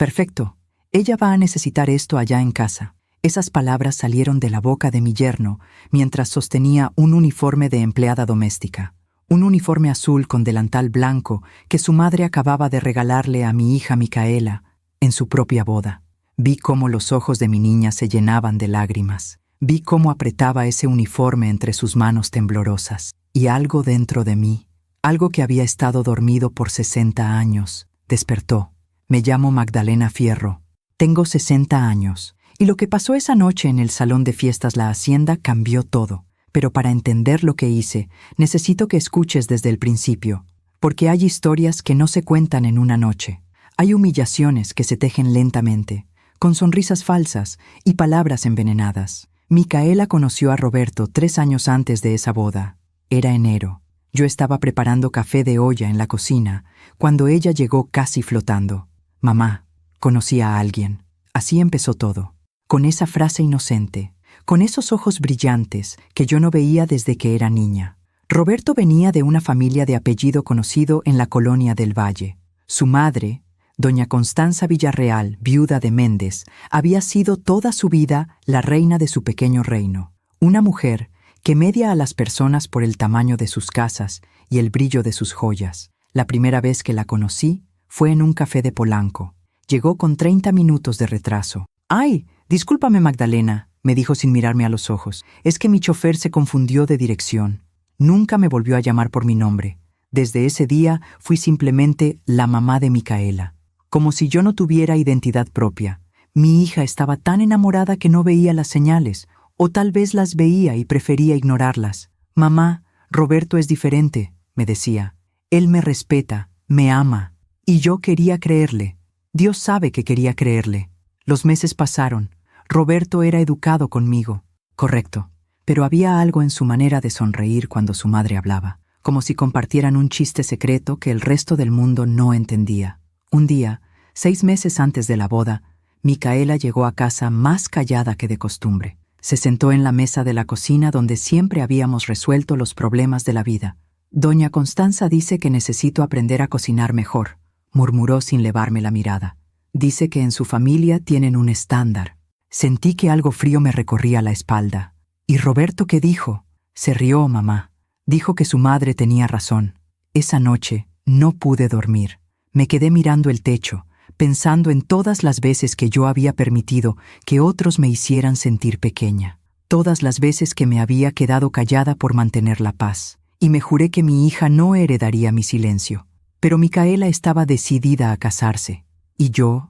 Perfecto. Ella va a necesitar esto allá en casa. Esas palabras salieron de la boca de mi yerno mientras sostenía un uniforme de empleada doméstica. Un uniforme azul con delantal blanco que su madre acababa de regalarle a mi hija Micaela en su propia boda. Vi cómo los ojos de mi niña se llenaban de lágrimas. Vi cómo apretaba ese uniforme entre sus manos temblorosas. Y algo dentro de mí, algo que había estado dormido por 60 años, despertó. Me llamo Magdalena Fierro. Tengo 60 años. Y lo que pasó esa noche en el salón de fiestas La Hacienda cambió todo. Pero para entender lo que hice, necesito que escuches desde el principio. Porque hay historias que no se cuentan en una noche. Hay humillaciones que se tejen lentamente, con sonrisas falsas y palabras envenenadas. Micaela conoció a Roberto 3 años antes de esa boda. Era enero. Yo estaba preparando café de olla en la cocina, cuando ella llegó casi flotando. Mamá, conocí a alguien. Así empezó todo. Con esa frase inocente, con esos ojos brillantes que yo no veía desde que era niña. Roberto venía de una familia de apellido conocido en la colonia del Valle. Su madre, doña Constanza Villarreal, viuda de Méndez, había sido toda su vida la reina de su pequeño reino. Una mujer que media a las personas por el tamaño de sus casas y el brillo de sus joyas. La primera vez que la conocí fue en un café de Polanco. Llegó con 30 minutos de retraso. «Ay, discúlpame, Magdalena», me dijo sin mirarme a los ojos. «Es que mi chofer se confundió de dirección». Nunca me volvió a llamar por mi nombre. Desde ese día fui simplemente la mamá de Micaela. Como si yo no tuviera identidad propia. Mi hija estaba tan enamorada que no veía las señales, o tal vez las veía y prefería ignorarlas. «Mamá, Roberto es diferente», me decía. «Él me respeta, me ama». Y yo quería creerle. Dios sabe que quería creerle. Los meses pasaron. Roberto era educado conmigo. Correcto. Pero había algo en su manera de sonreír cuando su madre hablaba, como si compartieran un chiste secreto que el resto del mundo no entendía. Un día, 6 meses antes de la boda, Micaela llegó a casa más callada que de costumbre. Se sentó en la mesa de la cocina donde siempre habíamos resuelto los problemas de la vida. «Doña Constanza dice que necesito aprender a cocinar mejor», murmuró sin levarme la mirada. «Dice que en su familia tienen un estándar». Sentí que algo frío me recorría la espalda. «¿Y Roberto qué dijo?» Se rió mamá. Dijo que su madre tenía razón. Esa noche no pude dormir. Me quedé mirando el techo, pensando en todas las veces que yo había permitido que otros me hicieran sentir pequeña. Todas las veces que me había quedado callada por mantener la paz. Y me juré que mi hija no heredaría mi silencio. Pero Micaela estaba decidida a casarse. Y yo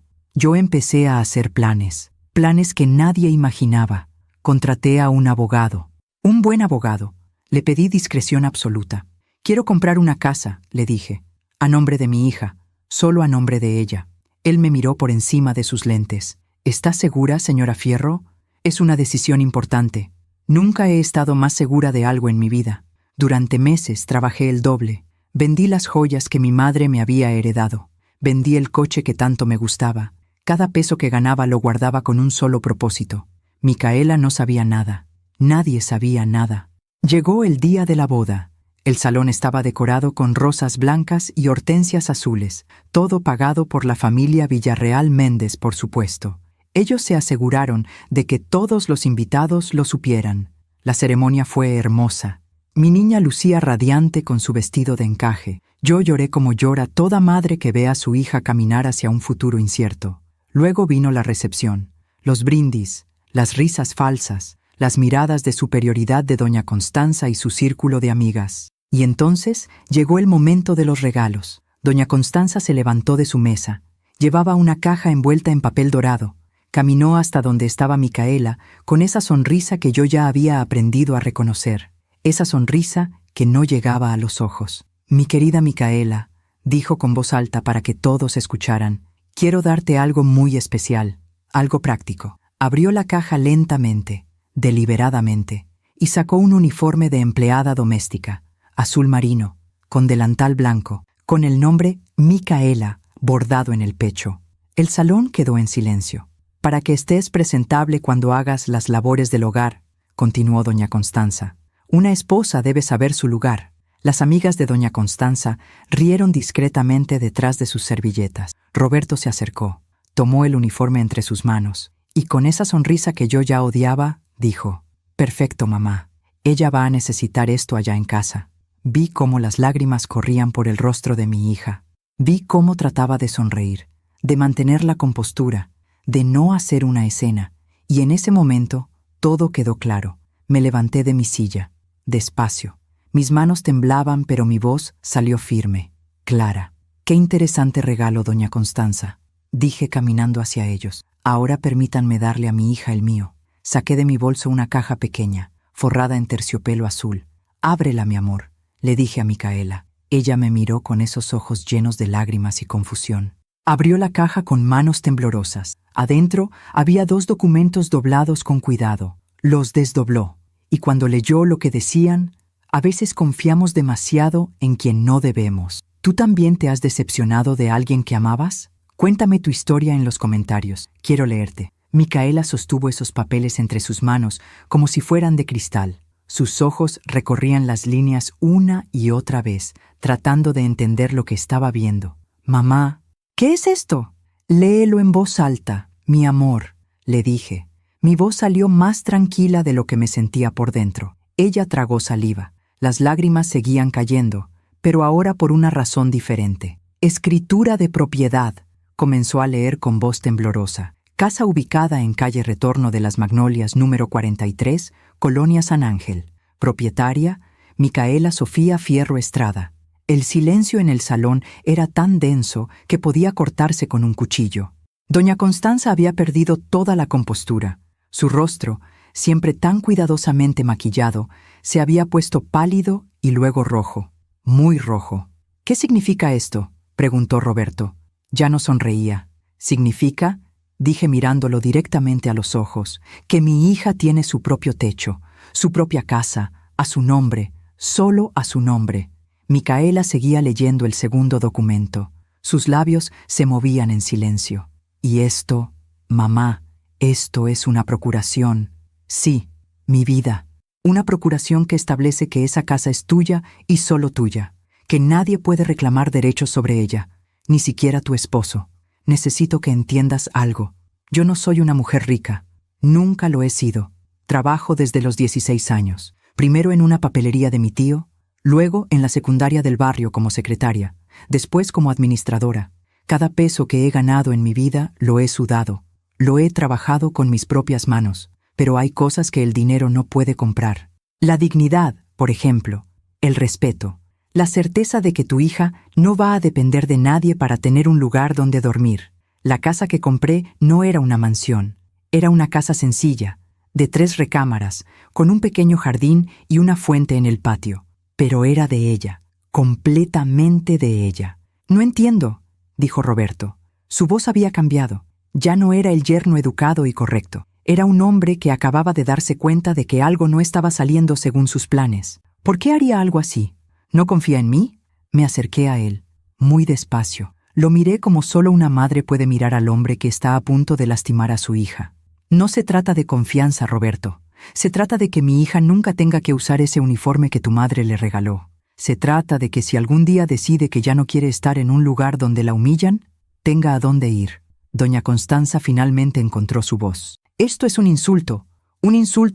empecé a hacer planes. Planes que nadie imaginaba. Contraté a un abogado. Un buen abogado. Le pedí discreción absoluta. «Quiero comprar una casa», le dije. «A nombre de mi hija. Solo a nombre de ella». Él me miró por encima de sus lentes. «¿Está segura, señora Fierro? Es una decisión importante. Nunca he estado más segura de algo en mi vida. Durante meses trabajé el doble. Vendí las joyas que mi madre me había heredado. Vendí el coche que tanto me gustaba. Cada peso que ganaba lo guardaba con un solo propósito. Micaela no sabía nada. Nadie sabía nada. Llegó el día de la boda. El salón estaba decorado con rosas blancas y hortensias azules, todo pagado por la familia Villarreal Méndez, por supuesto. Ellos se aseguraron de que todos los invitados lo supieran. La ceremonia fue hermosa. Mi niña lucía radiante con su vestido de encaje. Yo lloré como llora toda madre que ve a su hija caminar hacia un futuro incierto. Luego vino la recepción, los brindis, las risas falsas, las miradas de superioridad de doña Constanza y su círculo de amigas. Y entonces llegó el momento de los regalos. Doña Constanza se levantó de su mesa. Llevaba una caja envuelta en papel dorado. Caminó hasta donde estaba Micaela, con esa sonrisa que yo ya había aprendido a reconocer. Esa sonrisa que no llegaba a los ojos. «Mi querida Micaela», dijo con voz alta para que todos escucharan, «quiero darte algo muy especial, algo práctico». Abrió la caja lentamente, deliberadamente, y sacó un uniforme de empleada doméstica, azul marino, con delantal blanco, con el nombre Micaela bordado en el pecho. El salón quedó en silencio. «Para que estés presentable cuando hagas las labores del hogar», continuó doña Constanza. «Una esposa debe saber su lugar». Las amigas de doña Constanza rieron discretamente detrás de sus servilletas. Roberto se acercó. Tomó el uniforme entre sus manos, y con esa sonrisa que yo ya odiaba, dijo: «Perfecto, mamá. Ella va a necesitar esto allá en casa». Vi cómo las lágrimas corrían por el rostro de mi hija. Vi cómo trataba de sonreír, de mantener la compostura, de no hacer una escena, y en ese momento todo quedó claro. Me levanté de mi silla, despacio. Mis manos temblaban, pero mi voz salió firme, clara. «Qué interesante regalo, doña Constanza», dije caminando hacia ellos. «Ahora permítanme darle a mi hija el mío». Saqué de mi bolso una caja pequeña, forrada en terciopelo azul. «Ábrela, mi amor», le dije a Micaela. Ella me miró con esos ojos llenos de lágrimas y confusión. Abrió la caja con manos temblorosas. Adentro había 2 documentos doblados con cuidado. Los desdobló, y cuando leyó lo que decían: «A veces confiamos demasiado en quien no debemos». ¿Tú también te has decepcionado de alguien que amabas? Cuéntame tu historia en los comentarios. Quiero leerte. Micaela sostuvo esos papeles entre sus manos como si fueran de cristal. Sus ojos recorrían las líneas una y otra vez, tratando de entender lo que estaba viendo. «Mamá, ¿qué es esto?» «Léelo en voz alta, mi amor», le dije. Mi voz salió más tranquila de lo que me sentía por dentro. Ella tragó saliva. Las lágrimas seguían cayendo, pero ahora por una razón diferente. «Escritura de propiedad», comenzó a leer con voz temblorosa. «Casa ubicada en calle Retorno de las Magnolias número 43, Colonia San Ángel. Propietaria, Micaela Sofía Fierro Estrada». El silencio en el salón era tan denso que podía cortarse con un cuchillo. Doña Constanza había perdido toda la compostura. Su rostro, siempre tan cuidadosamente maquillado, se había puesto pálido y luego rojo, muy rojo. «¿Qué significa esto?», preguntó Roberto. Ya no sonreía. «Significa», dije mirándolo directamente a los ojos, «que mi hija tiene su propio techo, su propia casa, a su nombre, solo a su nombre». Micaela seguía leyendo el segundo documento. Sus labios se movían en silencio. «Y esto, mamá, esto es una procuración». «Sí, mi vida. Una procuración que establece que esa casa es tuya y solo tuya, que nadie puede reclamar derechos sobre ella, ni siquiera tu esposo. Necesito que entiendas algo. Yo no soy una mujer rica. Nunca lo he sido. Trabajo desde los 16 años. Primero en una papelería de mi tío, luego en la secundaria del barrio como secretaria, después como administradora. Cada peso que he ganado en mi vida lo he sudado. Lo he trabajado con mis propias manos, pero hay cosas que el dinero no puede comprar. La dignidad, por ejemplo, el respeto, la certeza de que tu hija no va a depender de nadie para tener un lugar donde dormir. La casa que compré no era una mansión, era una casa sencilla, de 3 recámaras, con un pequeño jardín y una fuente en el patio. Pero era de ella, completamente de ella. «No entiendo», dijo Roberto. Su voz había cambiado. Ya no era el yerno educado y correcto. Era un hombre que acababa de darse cuenta de que algo no estaba saliendo según sus planes. ¿Por qué haría algo así? ¿No confía en mí? Me acerqué a él, muy despacio. Lo miré como solo una madre puede mirar al hombre que está a punto de lastimar a su hija. «No se trata de confianza, Roberto. Se trata de que mi hija nunca tenga que usar ese uniforme que tu madre le regaló. Se trata de que si algún día decide que ya no quiere estar en un lugar donde la humillan, tenga a dónde ir». Doña Constanza finalmente encontró su voz. «Esto es un insulto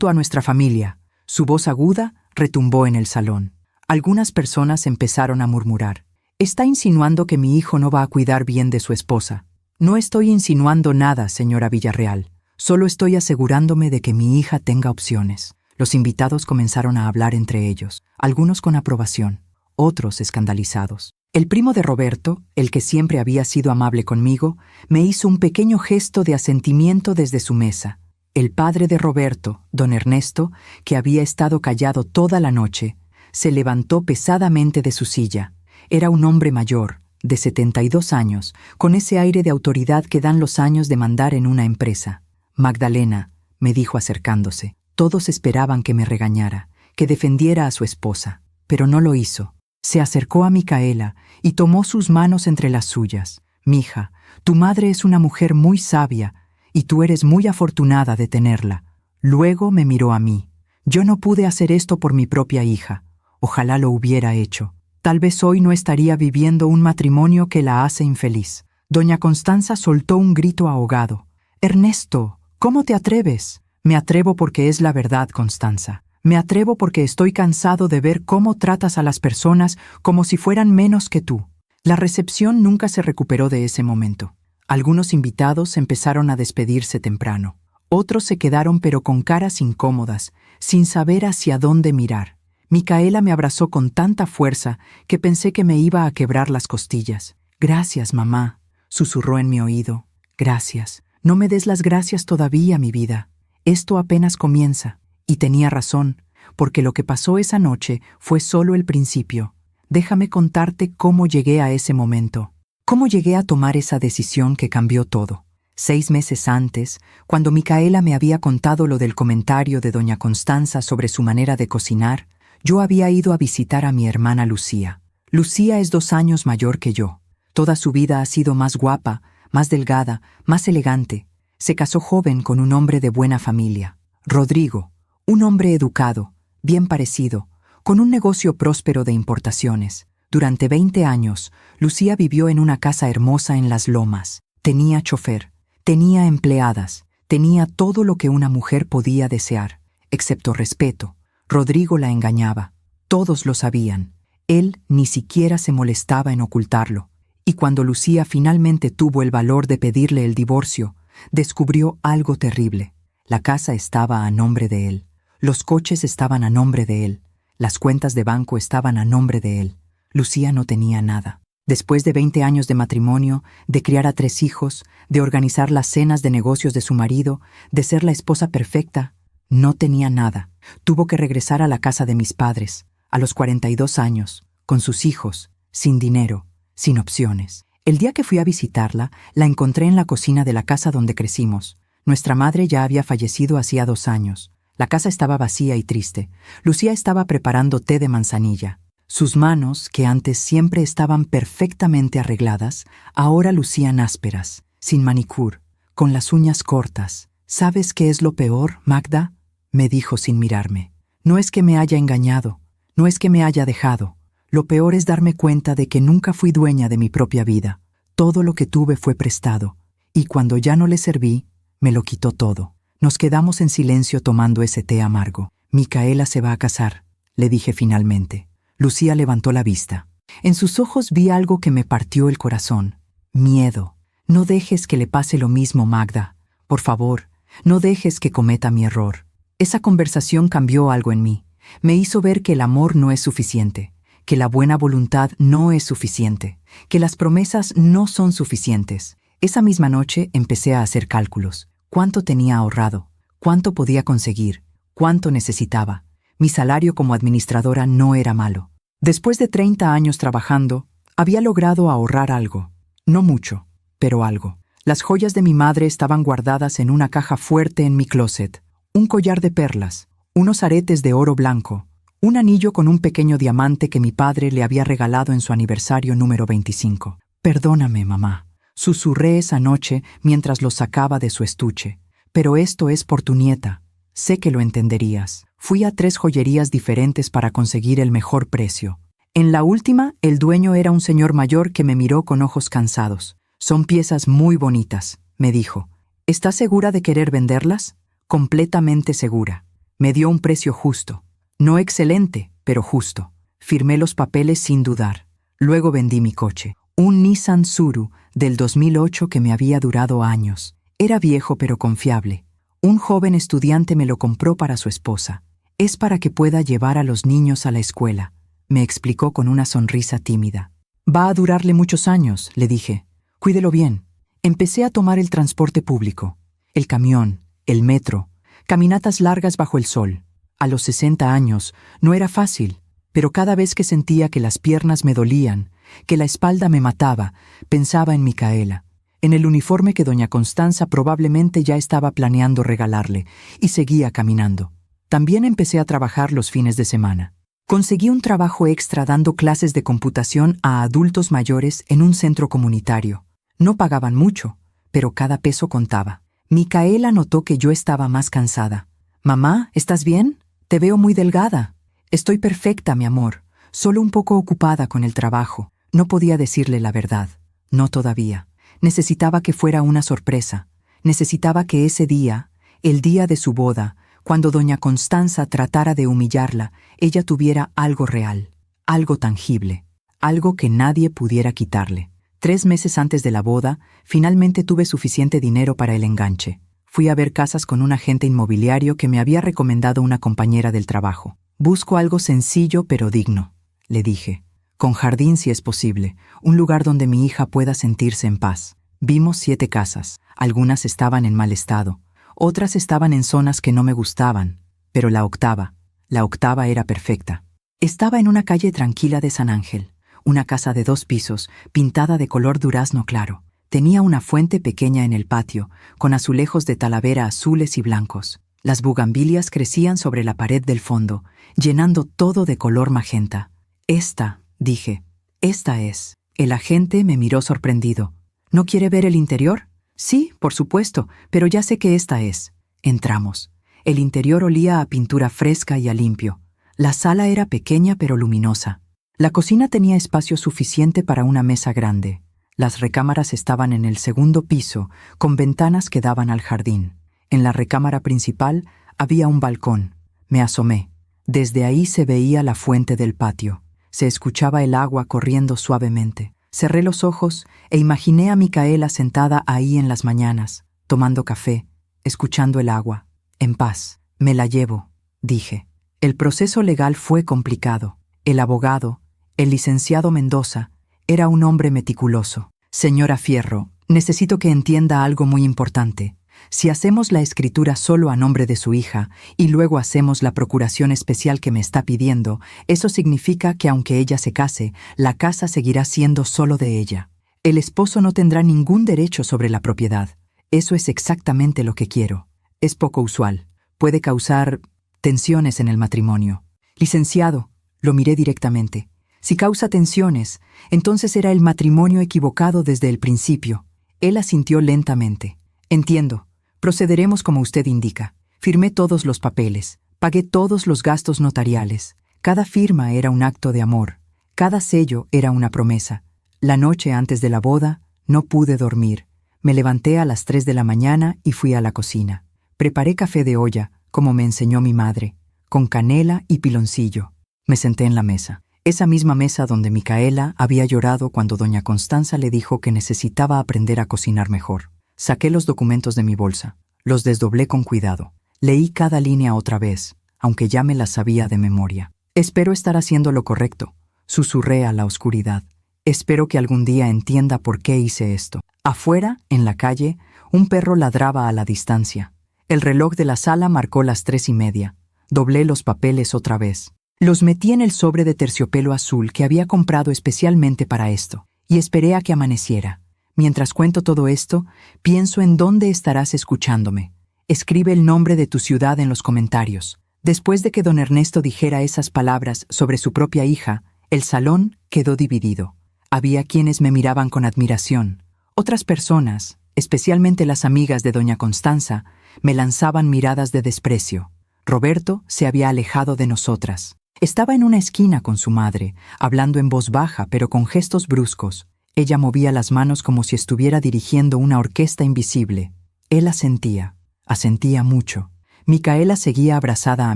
a nuestra familia». Su voz aguda retumbó en el salón. Algunas personas empezaron a murmurar. «Está insinuando que mi hijo no va a cuidar bien de su esposa». «No estoy insinuando nada, señora Villarreal. Solo estoy asegurándome de que mi hija tenga opciones». Los invitados comenzaron a hablar entre ellos, algunos con aprobación, otros escandalizados. El primo de Roberto, el que siempre había sido amable conmigo, me hizo un pequeño gesto de asentimiento desde su mesa. El padre de Roberto, don Ernesto, que había estado callado toda la noche, se levantó pesadamente de su silla. Era un hombre mayor, de 72 años, con ese aire de autoridad que dan los años de mandar en una empresa. «Magdalena», me dijo acercándose. Todos esperaban que me regañara, que defendiera a su esposa, pero no lo hizo. Se acercó a Micaela y tomó sus manos entre las suyas. «Mija, tu madre es una mujer muy sabia y tú eres muy afortunada de tenerla». Luego me miró a mí. «Yo no pude hacer esto por mi propia hija. Ojalá lo hubiera hecho. Tal vez hoy no estaría viviendo un matrimonio que la hace infeliz». Doña Constanza soltó un grito ahogado. «Ernesto, ¿cómo te atreves?» «Me atrevo porque es la verdad, Constanza. Me atrevo porque estoy cansado de ver cómo tratas a las personas como si fueran menos que tú». La recepción nunca se recuperó de ese momento. Algunos invitados empezaron a despedirse temprano. Otros se quedaron pero con caras incómodas, sin saber hacia dónde mirar. Micaela me abrazó con tanta fuerza que pensé que me iba a quebrar las costillas. «Gracias, mamá», susurró en mi oído. «Gracias. No me des las gracias todavía, mi vida. Esto apenas comienza». Y tenía razón, porque lo que pasó esa noche fue solo el principio. Déjame contarte cómo llegué a ese momento. Cómo llegué a tomar esa decisión que cambió todo. 6 meses antes, cuando Micaela me había contado lo del comentario de doña Constanza sobre su manera de cocinar, yo había ido a visitar a mi hermana Lucía. Lucía es 2 años mayor que yo. Toda su vida ha sido más guapa, más delgada, más elegante. Se casó joven con un hombre de buena familia, Rodrigo, un hombre educado, bien parecido, con un negocio próspero de importaciones. Durante 20 años, Lucía vivió en una casa hermosa en Las Lomas. Tenía chofer, tenía empleadas, tenía todo lo que una mujer podía desear, excepto respeto. Rodrigo la engañaba. Todos lo sabían. Él ni siquiera se molestaba en ocultarlo. Y cuando Lucía finalmente tuvo el valor de pedirle el divorcio, descubrió algo terrible. La casa estaba a nombre de él. Los coches estaban a nombre de él. Las cuentas de banco estaban a nombre de él. Lucía no tenía nada. Después de 20 años de matrimonio, de criar a 3 hijos, de organizar las cenas de negocios de su marido, de ser la esposa perfecta, no tenía nada. Tuvo que regresar a la casa de mis padres, a los 42 años, con sus hijos, sin dinero, sin opciones. El día que fui a visitarla, la encontré en la cocina de la casa donde crecimos. Nuestra madre ya había fallecido hacía 2 años. La casa estaba vacía y triste. Lucía estaba preparando té de manzanilla. Sus manos, que antes siempre estaban perfectamente arregladas, ahora lucían ásperas, sin manicure, con las uñas cortas. «¿Sabes qué es lo peor, Magda?», me dijo sin mirarme. «No es que me haya engañado, no es que me haya dejado. Lo peor es darme cuenta de que nunca fui dueña de mi propia vida. Todo lo que tuve fue prestado, y cuando ya no le serví, me lo quitó todo». Nos quedamos en silencio tomando ese té amargo. «Micaela se va a casar», le dije finalmente. Lucía levantó la vista. En sus ojos vi algo que me partió el corazón. Miedo. «No dejes que le pase lo mismo, Magda. Por favor, no dejes que cometa mi error». Esa conversación cambió algo en mí. Me hizo ver que el amor no es suficiente, que la buena voluntad no es suficiente, que las promesas no son suficientes. Esa misma noche empecé a hacer cálculos. ¿Cuánto tenía ahorrado? ¿Cuánto podía conseguir? ¿Cuánto necesitaba? Mi salario como administradora no era malo. Después de 30 años trabajando, había logrado ahorrar algo. No mucho, pero algo. Las joyas de mi madre estaban guardadas en una caja fuerte en mi closet. Un collar de perlas, unos aretes de oro blanco, un anillo con un pequeño diamante que mi padre le había regalado en su aniversario número 25. «Perdóname, mamá», susurré esa noche mientras lo sacaba de su estuche. «Pero esto es por tu nieta. Sé que lo entenderías». Fui a 3 joyerías diferentes para conseguir el mejor precio. En la última, el dueño era un señor mayor que me miró con ojos cansados. «Son piezas muy bonitas», me dijo. «¿Estás segura de querer venderlas?» «Completamente segura». Me dio un precio justo. No excelente, pero justo. Firmé los papeles sin dudar. Luego vendí mi coche. Un Nissan Tsuru del 2008 que me había durado años. Era viejo pero confiable. Un joven estudiante me lo compró para su esposa. «Es para que pueda llevar a los niños a la escuela», me explicó con una sonrisa tímida. «Va a durarle muchos años», le dije. «Cuídelo bien». Empecé a tomar el transporte público. El camión, el metro, caminatas largas bajo el sol. A los 60 años no era fácil, pero cada vez que sentía que las piernas me dolían, que la espalda me mataba, pensaba en Micaela, en el uniforme que doña Constanza probablemente ya estaba planeando regalarle, y seguía caminando. También empecé a trabajar los fines de semana. Conseguí un trabajo extra dando clases de computación a adultos mayores en un centro comunitario. No pagaban mucho, pero cada peso contaba. Micaela notó que yo estaba más cansada. «Mamá, ¿estás bien? Te veo muy delgada». «Estoy perfecta, mi amor, solo un poco ocupada con el trabajo». No podía decirle la verdad. No todavía. Necesitaba que fuera una sorpresa. Necesitaba que ese día, el día de su boda, cuando doña Constanza tratara de humillarla, ella tuviera algo real, algo tangible, algo que nadie pudiera quitarle. 3 meses antes de la boda, finalmente tuve suficiente dinero para el enganche. Fui a ver casas con un agente inmobiliario que me había recomendado una compañera del trabajo. Busco algo sencillo pero digno, le dije. Con jardín si es posible, un lugar donde mi hija pueda sentirse en paz. Vimos 7 casas. Algunas estaban en mal estado. Otras estaban en zonas que no me gustaban. Pero la octava era perfecta. Estaba en una calle tranquila de San Ángel. Una casa de 2 pisos, pintada de color durazno claro. Tenía una fuente pequeña en el patio, con azulejos de talavera azules y blancos. Las bugambilias crecían sobre la pared del fondo, llenando todo de color magenta. Esta, dije, esta es. El agente me miró sorprendido. ¿No quiere ver el interior? Sí, por supuesto, pero ya sé que esta es. Entramos. El interior olía a pintura fresca y a limpio. La sala era pequeña pero luminosa. La cocina tenía espacio suficiente para una mesa grande. Las recámaras estaban en el segundo piso, con ventanas que daban al jardín. En la recámara principal había un balcón. Me asomé. Desde ahí se veía la fuente del patio. Se escuchaba el agua corriendo suavemente. Cerré los ojos e imaginé a Micaela sentada ahí en las mañanas, tomando café, escuchando el agua. En paz. Me la llevo, dije. El proceso legal fue complicado. El abogado, el licenciado Mendoza, era un hombre meticuloso. Señora Fierro, necesito que entienda algo muy importante. Si hacemos la escritura solo a nombre de su hija y luego hacemos la procuración especial que me está pidiendo, eso significa que aunque ella se case, la casa seguirá siendo solo de ella. El esposo no tendrá ningún derecho sobre la propiedad. Eso es exactamente lo que quiero. Es poco usual. Puede causar tensiones en el matrimonio. Licenciado, lo miré directamente. Si causa tensiones, entonces era el matrimonio equivocado desde el principio. Él asintió lentamente. Entiendo. Procederemos como usted indica. Firmé todos los papeles. Pagué todos los gastos notariales. Cada firma era un acto de amor. Cada sello era una promesa. La noche antes de la boda, no pude dormir. Me levanté a las 3 de la mañana y fui a la cocina. Preparé café de olla, como me enseñó mi madre, con canela y piloncillo. Me senté en la mesa. Esa misma mesa donde Micaela había llorado cuando doña Constanza le dijo que necesitaba aprender a cocinar mejor. Saqué los documentos de mi bolsa. Los desdoblé con cuidado. Leí cada línea otra vez, aunque ya me las sabía de memoria. Espero estar haciendo lo correcto, susurré a la oscuridad. Espero que algún día entienda por qué hice esto. Afuera, en la calle, un perro ladraba a la distancia. El reloj de la sala marcó las 3:30. Doblé los papeles otra vez. Los metí en el sobre de terciopelo azul que había comprado especialmente para esto, y esperé a que amaneciera. Mientras cuento todo esto, pienso en dónde estarás escuchándome. Escribe el nombre de tu ciudad en los comentarios. Después de que don Ernesto dijera esas palabras sobre su propia hija, el salón quedó dividido. Había quienes me miraban con admiración. Otras personas, especialmente las amigas de doña Constanza, me lanzaban miradas de desprecio. Roberto se había alejado de nosotras. Estaba en una esquina con su madre, hablando en voz baja pero con gestos bruscos. Ella movía las manos como si estuviera dirigiendo una orquesta invisible. Él asentía mucho. Micaela seguía abrazada a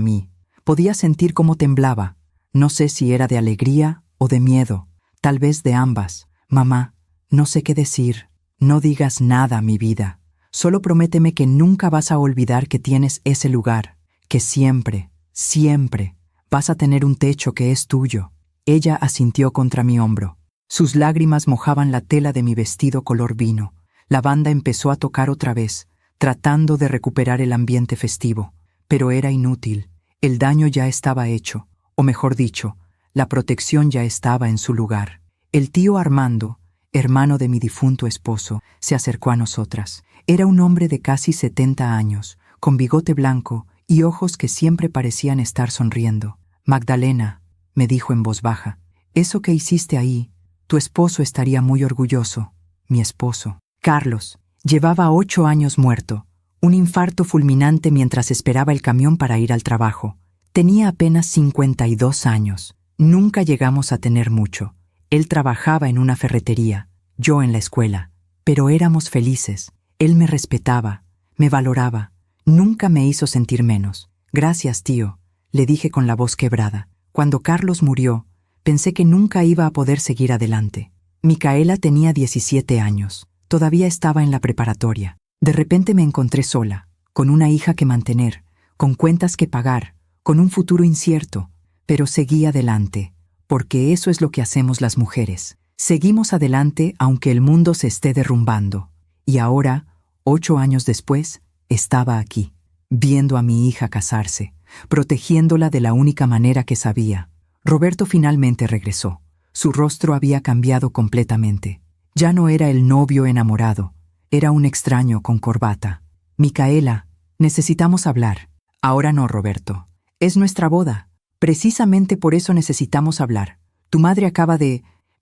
mí. Podía sentir cómo temblaba. No sé si era de alegría o de miedo. Tal vez de ambas. Mamá, no sé qué decir. No digas nada, mi vida. Solo prométeme que nunca vas a olvidar que tienes ese lugar. Que siempre, siempre vas a tener un techo que es tuyo. Ella asintió contra mi hombro. Sus lágrimas mojaban la tela de mi vestido color vino. La banda empezó a tocar otra vez, tratando de recuperar el ambiente festivo. Pero era inútil. El daño ya estaba hecho, o mejor dicho, la protección ya estaba en su lugar. El tío Armando, hermano de mi difunto esposo, se acercó a nosotras. Era un hombre de casi 70 años, con bigote blanco y ojos que siempre parecían estar sonriendo. Magdalena, me dijo en voz baja, eso que hiciste ahí, tu esposo estaría muy orgulloso. Mi esposo, Carlos, llevaba 8 años muerto, un infarto fulminante mientras esperaba el camión para ir al trabajo. Tenía apenas 52 años. Nunca llegamos a tener mucho. Él trabajaba en una ferretería, yo en la escuela. Pero éramos felices. Él me respetaba, me valoraba, nunca me hizo sentir menos. Gracias, tío, le dije con la voz quebrada. Cuando Carlos murió, pensé que nunca iba a poder seguir adelante. Micaela tenía 17 años, todavía estaba en la preparatoria. De repente me encontré sola, con una hija que mantener, con cuentas que pagar, con un futuro incierto, pero seguí adelante, porque eso es lo que hacemos las mujeres. Seguimos adelante aunque el mundo se esté derrumbando. Y ahora, 8 años después, estaba aquí, viendo a mi hija casarse, protegiéndola de la única manera que sabía. Roberto finalmente regresó. Su rostro había cambiado completamente. Ya no era el novio enamorado, era un extraño con corbata. Micaela, necesitamos hablar. Ahora no, Roberto. Es nuestra boda. Precisamente por eso necesitamos hablar.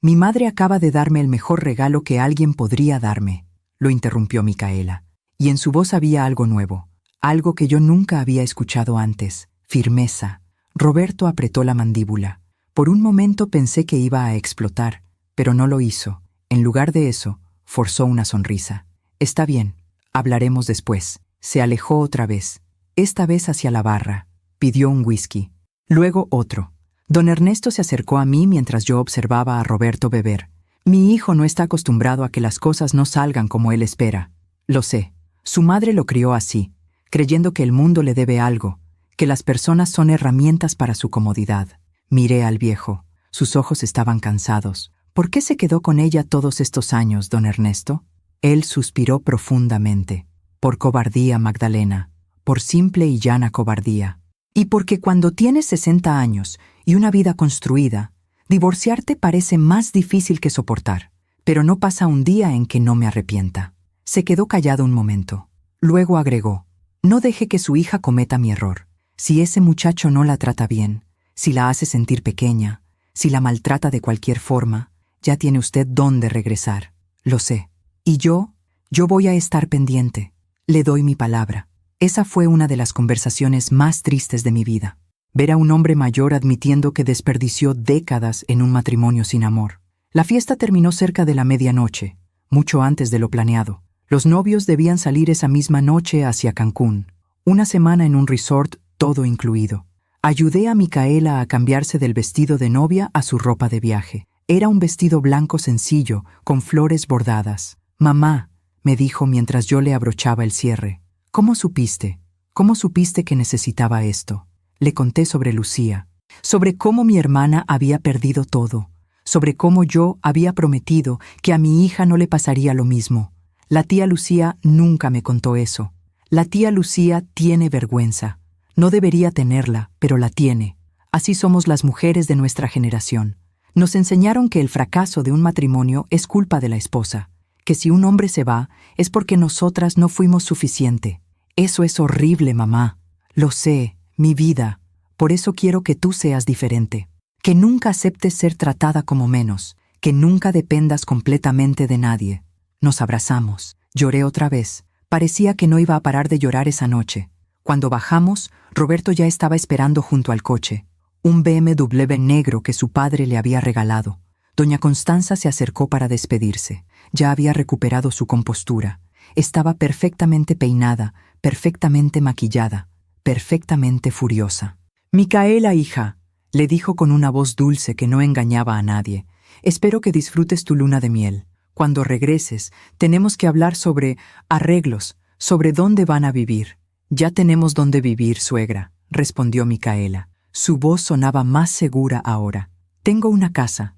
Mi madre acaba de darme el mejor regalo que alguien podría darme, lo interrumpió Micaela, y en su voz había algo nuevo, algo que yo nunca había escuchado antes, firmeza. Roberto apretó la mandíbula. Por un momento pensé que iba a explotar, pero no lo hizo. En lugar de eso, forzó una sonrisa. Está bien, hablaremos después. Se alejó otra vez, esta vez hacia la barra. Pidió un whisky, luego otro. Don Ernesto se acercó a mí mientras yo observaba a Roberto beber. Mi hijo no está acostumbrado a que las cosas no salgan como él espera. Lo sé. Su madre lo crió así, creyendo que el mundo le debe algo, que las personas son herramientas para su comodidad. Miré al viejo. Sus ojos estaban cansados. ¿Por qué se quedó con ella todos estos años, don Ernesto? Él suspiró profundamente. Por cobardía, Magdalena. Por simple y llana cobardía. Y porque cuando tienes 60 años y una vida construida, divorciarte parece más difícil que soportar. Pero no pasa un día en que no me arrepienta. Se quedó callado un momento. Luego agregó: no deje que su hija cometa mi error. Si ese muchacho no la trata bien, si la hace sentir pequeña, si la maltrata de cualquier forma, ya tiene usted dónde regresar. Lo sé. Y yo voy a estar pendiente. Le doy mi palabra. Esa fue una de las conversaciones más tristes de mi vida. Ver a un hombre mayor admitiendo que desperdició décadas en un matrimonio sin amor. La fiesta terminó cerca de la medianoche, mucho antes de lo planeado. Los novios debían salir esa misma noche hacia Cancún. Una semana en un resort, todo incluido. Ayudé a Micaela a cambiarse del vestido de novia a su ropa de viaje. Era un vestido blanco sencillo, con flores bordadas. «Mamá», me dijo mientras yo le abrochaba el cierre. «¿Cómo supiste? ¿Cómo supiste que necesitaba esto?» Le conté sobre Lucía, sobre cómo mi hermana había perdido todo, sobre cómo yo había prometido que a mi hija no le pasaría lo mismo. La tía Lucía nunca me contó eso. La tía Lucía tiene vergüenza. No debería tenerla, pero la tiene. Así somos las mujeres de nuestra generación. Nos enseñaron que el fracaso de un matrimonio es culpa de la esposa, que si un hombre se va es porque nosotras no fuimos suficiente. Eso es horrible, mamá. Lo sé, mi vida. Por eso quiero que tú seas diferente. Que nunca aceptes ser tratada como menos, que nunca dependas completamente de nadie. Nos abrazamos. Lloré otra vez. Parecía que no iba a parar de llorar esa noche. Cuando bajamos, Roberto ya estaba esperando junto al coche. Un BMW negro que su padre le había regalado. Doña Constanza se acercó para despedirse. Ya había recuperado su compostura. Estaba perfectamente peinada, perfectamente maquillada, perfectamente furiosa. «Micaela, hija», le dijo con una voz dulce que no engañaba a nadie, «espero que disfrutes tu luna de miel. Cuando regreses, tenemos que hablar sobre arreglos, sobre dónde van a vivir». «Ya tenemos dónde vivir, suegra», respondió Micaela. Su voz sonaba más segura ahora. «Tengo una casa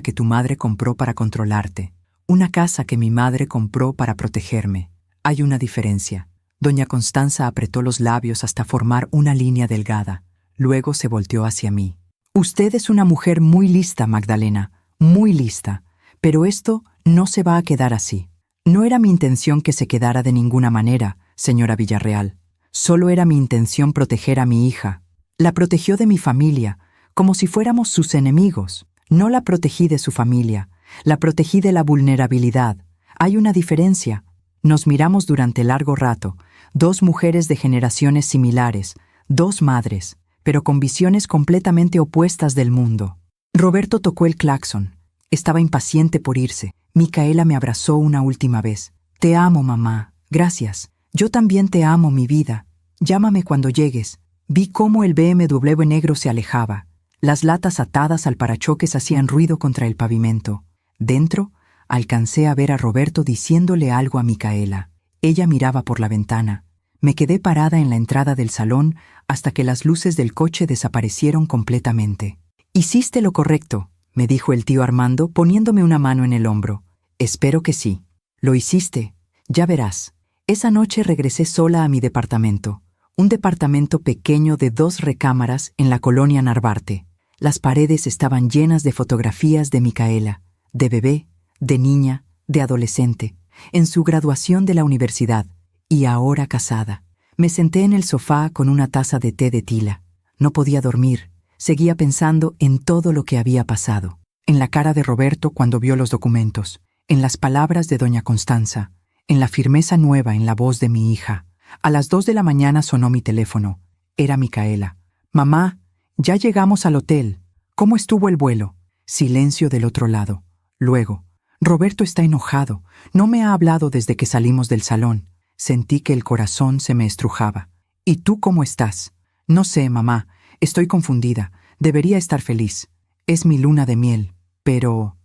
que tu madre compró para controlarte, una casa que mi madre compró para protegerme. Hay una diferencia». Doña Constanza apretó los labios hasta formar una línea delgada. Luego se volteó hacia mí. «Usted es una mujer muy lista, Magdalena, muy lista, pero esto no se va a quedar así. No era mi intención que se quedara de ninguna manera, señora Villarreal. Solo era mi intención proteger a mi hija. La protegió de mi familia, como si fuéramos sus enemigos. No la protegí de su familia, la protegí de la vulnerabilidad. Hay una diferencia». Nos miramos durante largo rato, dos mujeres de generaciones similares, dos madres, pero con visiones completamente opuestas del mundo. Roberto tocó el claxon. Estaba impaciente por irse. Micaela me abrazó una última vez. Te amo, mamá. Gracias. Yo también te amo, mi vida. Llámame cuando llegues. Vi cómo el BMW negro se alejaba. Las latas atadas al parachoques hacían ruido contra el pavimento. Dentro, alcancé a ver a Roberto diciéndole algo a Micaela. Ella miraba por la ventana. Me quedé parada en la entrada del salón hasta que las luces del coche desaparecieron completamente. «Hiciste lo correcto», me dijo el tío Armando poniéndome una mano en el hombro. «Espero que sí. Lo hiciste. Ya verás». Esa noche regresé sola a mi departamento. Un departamento pequeño de 2 recámaras en la colonia Narvarte. Las paredes estaban llenas de fotografías de Micaela, de bebé, de niña, de adolescente, en su graduación de la universidad, y ahora casada. Me senté en el sofá con una taza de té de tila. No podía dormir. Seguía pensando en todo lo que había pasado. En la cara de Roberto cuando vio los documentos, en las palabras de doña Constanza, en la firmeza nueva en la voz de mi hija. A las 2 de la mañana sonó mi teléfono. Era Micaela. «Mamá, ya llegamos al hotel. ¿Cómo estuvo el vuelo?» Silencio del otro lado. Luego, «Roberto está enojado. No me ha hablado desde que salimos del salón». Sentí que el corazón se me estrujaba. «¿Y tú cómo estás?» «No sé, mamá. Estoy confundida. Debería estar feliz. Es mi luna de miel. Pero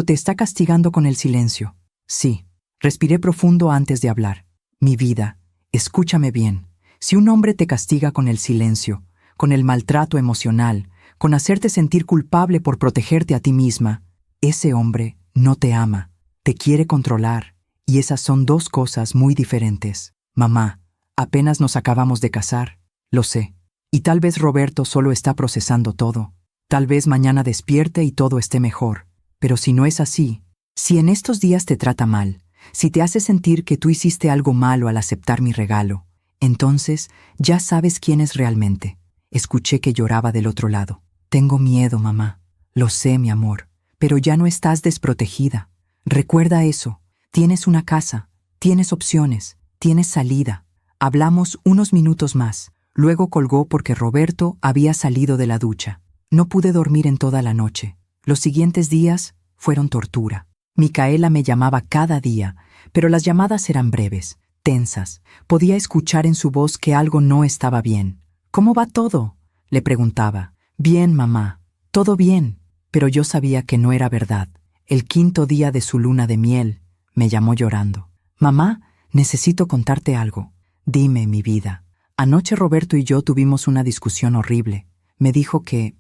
te está castigando con el silencio». «Sí». Respiré profundo antes de hablar. «Mi vida, escúchame bien. Si un hombre te castiga con el silencio, con el maltrato emocional, con hacerte sentir culpable por protegerte a ti misma, ese hombre no te ama, te quiere controlar, y esas son 2 cosas muy diferentes. Mamá, apenas nos acabamos de casar, lo sé, y tal vez Roberto solo está procesando todo. Tal vez mañana despierte y todo esté mejor, pero si no es así, si en estos días te trata mal, si te hace sentir que tú hiciste algo malo al aceptar mi regalo, entonces ya sabes quién es realmente». Escuché que lloraba del otro lado. «Tengo miedo, mamá. Lo sé, mi amor, pero ya no estás desprotegida. Recuerda eso. Tienes una casa, tienes opciones, tienes salida». Hablamos unos minutos más. Luego colgó porque Roberto había salido de la ducha. No pude dormir en toda la noche. Los siguientes días fueron tortura. Micaela me llamaba cada día, pero las llamadas eran breves, tensas. Podía escuchar en su voz que algo no estaba bien. «¿Cómo va todo?», le preguntaba. «Bien, mamá. Todo bien». Pero yo sabía que no era verdad. El 5.º día de su luna de miel, me llamó llorando. «Mamá, necesito contarte algo». «Dime, mi vida». Anoche Roberto y yo tuvimos una discusión horrible. Me dijo que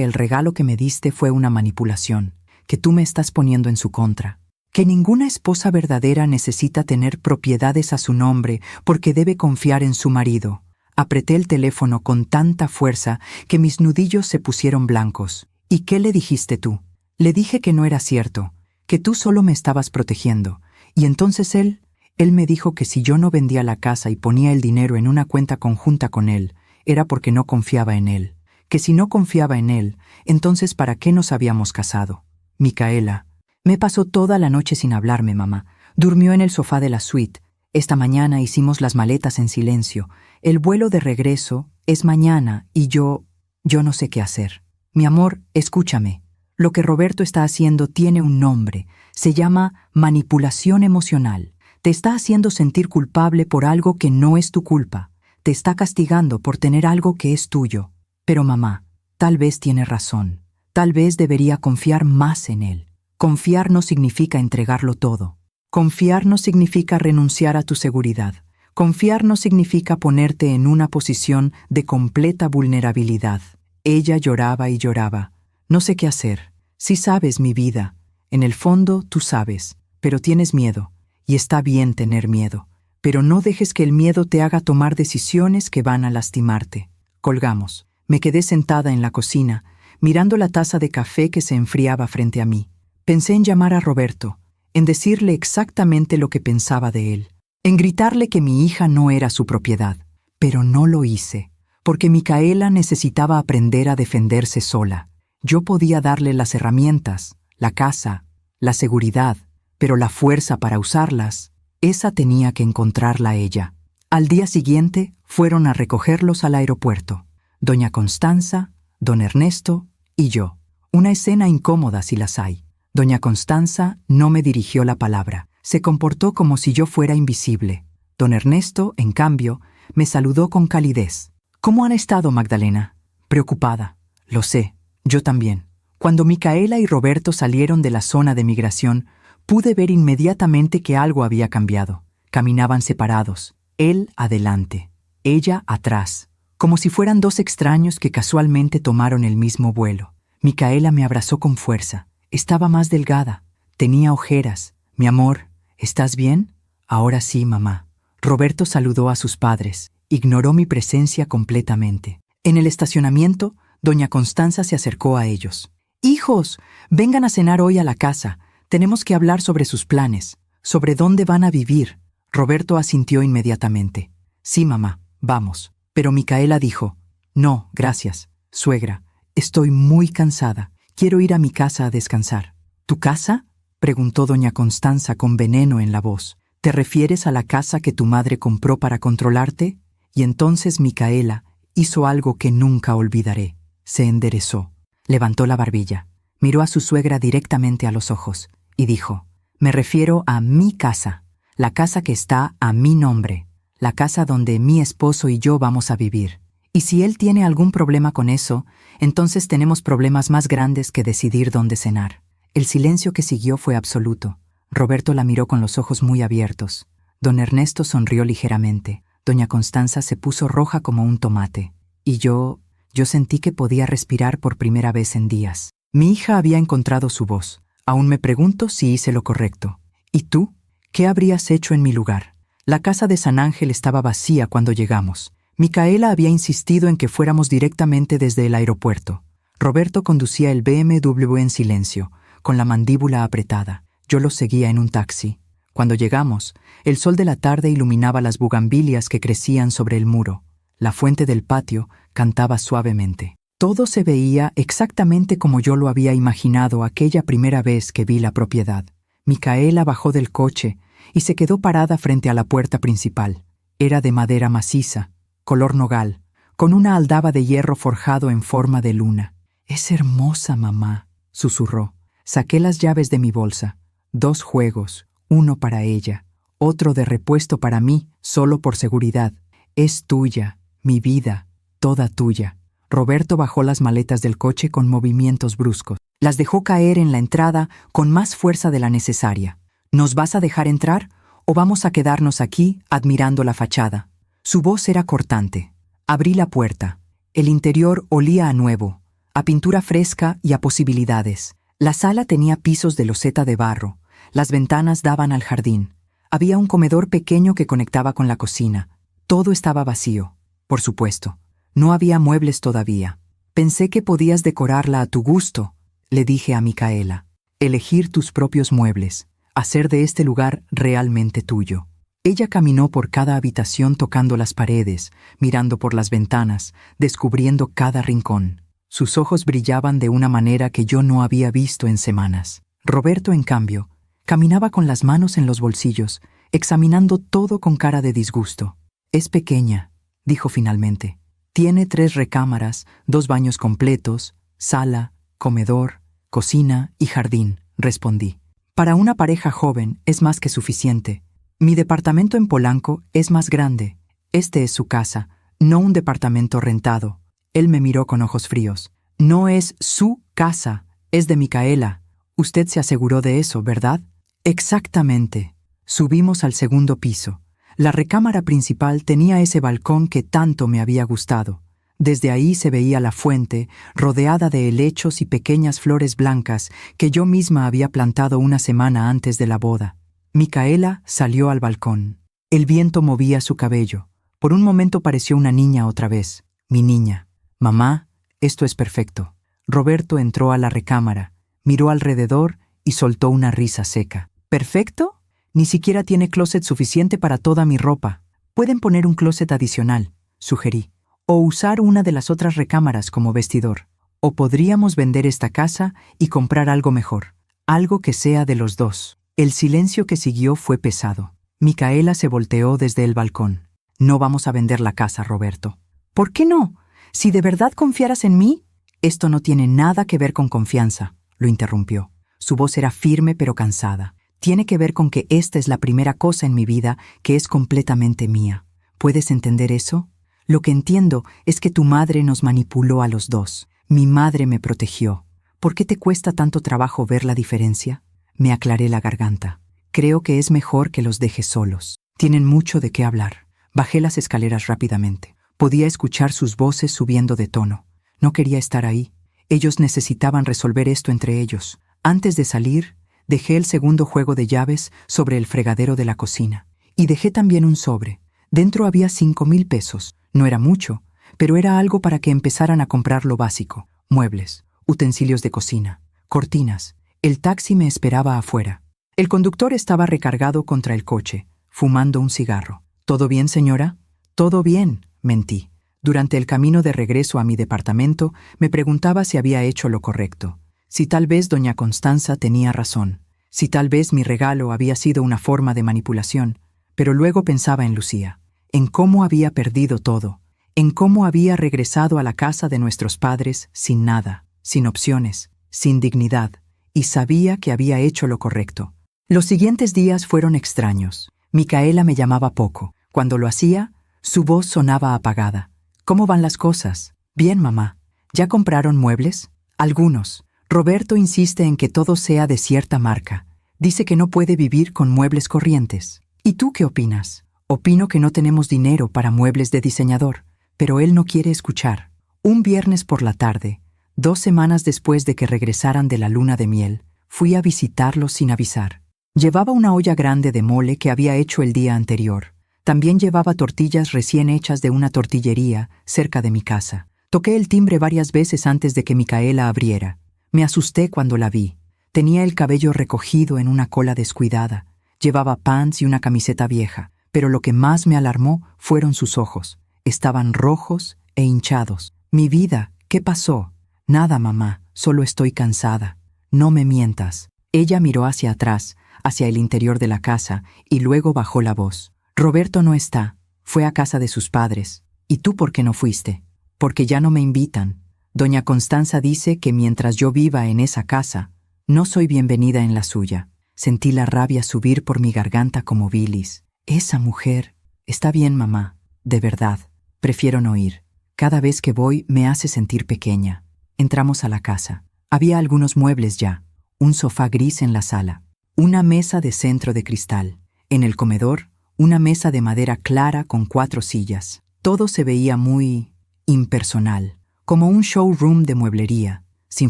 el regalo que me diste fue una manipulación, que tú me estás poniendo en su contra, que ninguna esposa verdadera necesita tener propiedades a su nombre porque debe confiar en su marido. Apreté el teléfono con tanta fuerza que mis nudillos se pusieron blancos. «¿Y qué le dijiste tú?» «Le dije que no era cierto, que tú solo me estabas protegiendo. Y entonces él me dijo que si yo no vendía la casa y ponía el dinero en una cuenta conjunta con él, era porque no confiaba en él. Que si no confiaba en él, entonces ¿para qué nos habíamos casado?» «Micaela, me pasó toda la noche sin hablarme, mamá. Durmió en el sofá de la suite. Esta mañana hicimos las maletas en silencio. El vuelo de regreso es mañana y yo no sé qué hacer. Mi amor, escúchame. Lo que Roberto está haciendo tiene un nombre. Se llama manipulación emocional. Te está haciendo sentir culpable por algo que no es tu culpa. Te está castigando por tener algo que es tuyo. Pero mamá, tal vez tiene razón. Tal vez debería confiar más en él. Confiar no significa entregarlo todo. Confiar no significa renunciar a tu seguridad. Confiar no significa ponerte en una posición de completa vulnerabilidad». Ella lloraba y lloraba. «No sé qué hacer. Sí sabes, mi vida. En el fondo tú sabes, pero tienes miedo. Y está bien tener miedo. Pero no dejes que el miedo te haga tomar decisiones que van a lastimarte». Colgamos. Me quedé sentada en la cocina, mirando la taza de café que se enfriaba frente a mí. Pensé en llamar a Roberto, en decirle exactamente lo que pensaba de él, en gritarle que mi hija no era su propiedad. Pero no lo hice, porque Micaela necesitaba aprender a defenderse sola. Yo podía darle las herramientas, la casa, la seguridad, pero la fuerza para usarlas, esa tenía que encontrarla ella. Al día siguiente fueron a recogerlos al aeropuerto. Doña Constanza, don Ernesto y yo. Una escena incómoda si las hay. Doña Constanza no me dirigió la palabra. Se comportó como si yo fuera invisible. Don Ernesto, en cambio, me saludó con calidez. ¿Cómo han estado, Magdalena? Preocupada. Lo sé, yo también. Cuando Micaela y Roberto salieron de la zona de migración, pude ver inmediatamente que algo había cambiado. Caminaban separados, él adelante, ella atrás, como si fueran dos extraños que casualmente tomaron el mismo vuelo. Micaela me abrazó con fuerza. Estaba más delgada, tenía ojeras. Mi amor, ¿estás bien? Ahora sí, mamá. Roberto saludó a sus padres. Ignoró mi presencia completamente. En el estacionamiento, doña Constanza se acercó a ellos. «Hijos, vengan a cenar hoy a la casa. Tenemos que hablar sobre sus planes, sobre dónde van a vivir». Roberto asintió inmediatamente. «Sí, mamá, vamos». Pero Micaela dijo, «No, gracias, suegra. Estoy muy cansada. Quiero ir a mi casa a descansar». «¿Tu casa?», preguntó doña Constanza con veneno en la voz. «¿Te refieres a la casa que tu madre compró para controlarte?». Y entonces Micaela hizo algo que nunca olvidaré. Se enderezó, levantó la barbilla, miró a su suegra directamente a los ojos y dijo, «Me refiero a mi casa, la casa que está a mi nombre, la casa donde mi esposo y yo vamos a vivir. Y si él tiene algún problema con eso, entonces tenemos problemas más grandes que decidir dónde cenar». El silencio que siguió fue absoluto. Roberto la miró con los ojos muy abiertos. Don Ernesto sonrió ligeramente. Doña Constanza se puso roja como un tomate. Y yo sentí que podía respirar por primera vez en días. Mi hija había encontrado su voz. Aún me pregunto si hice lo correcto. ¿Y tú? ¿Qué habrías hecho en mi lugar? La casa de San Ángel estaba vacía cuando llegamos. Micaela había insistido en que fuéramos directamente desde el aeropuerto. Roberto conducía el BMW en silencio, con la mandíbula apretada. Yo lo seguía en un taxi. Cuando llegamos, el sol de la tarde iluminaba las bugambilias que crecían sobre el muro. La fuente del patio cantaba suavemente. Todo se veía exactamente como yo lo había imaginado aquella primera vez que vi la propiedad. Micaela bajó del coche y se quedó parada frente a la puerta principal. Era de madera maciza, color nogal, con una aldaba de hierro forjado en forma de luna. «Es hermosa, mamá», susurró. Saqué las llaves de mi bolsa. 2 juegos, uno para ella, otro de repuesto para mí, solo por seguridad. «Es tuya, mi vida, toda tuya». Roberto bajó las maletas del coche con movimientos bruscos. Las dejó caer en la entrada con más fuerza de la necesaria. «¿Nos vas a dejar entrar o vamos a quedarnos aquí admirando la fachada?» Su voz era cortante. Abrí la puerta. El interior olía a nuevo, a pintura fresca y a posibilidades. La sala tenía pisos de loseta de barro. Las ventanas daban al jardín. Había un comedor pequeño que conectaba con la cocina. Todo estaba vacío. Por supuesto, no había muebles todavía. «Pensé que podías decorarla a tu gusto», le dije a Micaela. «Elegir tus propios muebles, hacer de este lugar realmente tuyo». Ella caminó por cada habitación tocando las paredes, mirando por las ventanas, descubriendo cada rincón. Sus ojos brillaban de una manera que yo no había visto en semanas. Roberto, en cambio, caminaba con las manos en los bolsillos, examinando todo con cara de disgusto. «Es pequeña», dijo finalmente. «Tiene 3 recámaras, 2 baños completos, sala, comedor, cocina y jardín», respondí. «Para una pareja joven es más que suficiente. Mi departamento en Polanco es más grande. Este es su casa, no un departamento rentado». Él me miró con ojos fríos. «No es su casa, es de Micaela. Usted se aseguró de eso, ¿verdad?» «Exactamente». Subimos al 2º piso. La recámara principal tenía ese balcón que tanto me había gustado. Desde ahí se veía la fuente, rodeada de helechos y pequeñas flores blancas que yo misma había plantado una semana antes de la boda. Micaela salió al balcón. El viento movía su cabello. Por un momento pareció una niña otra vez. Mi niña. «Mamá, esto es perfecto». Roberto entró a la recámara, miró alrededor y soltó una risa seca. «¿Perfecto? Ni siquiera tiene closet suficiente para toda mi ropa. Pueden poner un closet adicional», sugerí. «O usar una de las otras recámaras como vestidor. O podríamos vender esta casa y comprar algo mejor. Algo que sea de los dos». El silencio que siguió fue pesado. Micaela se volteó desde el balcón. «No vamos a vender la casa, Roberto». «¿Por qué no? Si de verdad confiaras en mí». «Esto no tiene nada que ver con confianza», lo interrumpió. Su voz era firme pero cansada. Tiene que ver con que esta es la primera cosa en mi vida que es completamente mía. ¿Puedes entender eso? Lo que entiendo es que tu madre nos manipuló a los dos. Mi madre me protegió. ¿Por qué te cuesta tanto trabajo ver la diferencia? Me aclaré la garganta. Creo que es mejor que los dejes solos. Tienen mucho de qué hablar. Bajé las escaleras rápidamente. Podía escuchar sus voces subiendo de tono. No quería estar ahí. Ellos necesitaban resolver esto entre ellos. Antes de salir, dejé el segundo juego de llaves sobre el fregadero de la cocina. Y dejé también un sobre. Dentro había 5,000 pesos. No era mucho, pero era algo para que empezaran a comprar lo básico. Muebles, utensilios de cocina, cortinas. El taxi me esperaba afuera. El conductor estaba recargado contra el coche, fumando un cigarro. ¿Todo bien, señora? Todo bien, mentí. Durante el camino de regreso a mi departamento, me preguntaba si había hecho lo correcto. Si tal vez doña Constanza tenía razón. Si tal vez mi regalo había sido una forma de manipulación. Pero luego pensaba en Lucía, en cómo había perdido todo, en cómo había regresado a la casa de nuestros padres sin nada, sin opciones, sin dignidad, y sabía que había hecho lo correcto. Los siguientes días fueron extraños. Micaela me llamaba poco. Cuando lo hacía, su voz sonaba apagada. ¿Cómo van las cosas? Bien, mamá. ¿Ya compraron muebles? Algunos. Roberto insiste en que todo sea de cierta marca. Dice que no puede vivir con muebles corrientes. ¿Y tú qué opinas? Opino que no tenemos dinero para muebles de diseñador, pero él no quiere escuchar. Un viernes por la tarde, 2 semanas después de que regresaran de la luna de miel, fui a visitarlos sin avisar. Llevaba una olla grande de mole que había hecho el día anterior. También llevaba tortillas recién hechas de una tortillería cerca de mi casa. Toqué el timbre varias veces antes de que Micaela abriera. Me asusté cuando la vi. Tenía el cabello recogido en una cola descuidada. Llevaba pants y una camiseta vieja, pero lo que más me alarmó fueron sus ojos. Estaban rojos e hinchados. Mi vida, ¿qué pasó? Nada, mamá, solo estoy cansada. No me mientas. Ella miró hacia atrás, hacia el interior de la casa, y luego bajó la voz. Roberto no está. Fue a casa de sus padres. ¿Y tú por qué no fuiste? Porque ya no me invitan. Doña Constanza dice que mientras yo viva en esa casa, no soy bienvenida en la suya. Sentí la rabia subir por mi garganta como bilis. Esa mujer. Está bien, mamá. De verdad. Prefiero no ir. Cada vez que voy me hace sentir pequeña. Entramos a la casa. Había algunos muebles ya. Un sofá gris en la sala. Una mesa de centro de cristal. En el comedor, una mesa de madera clara con 4 sillas. Todo se veía muy impersonal, como un showroom de mueblería, sin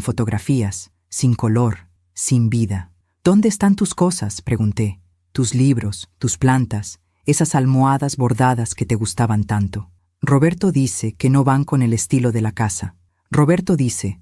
fotografías, sin color, sin vida. ¿Dónde están tus cosas?, pregunté. Tus libros, tus plantas, esas almohadas bordadas que te gustaban tanto. Roberto dice que no van con el estilo de la casa. Roberto dice.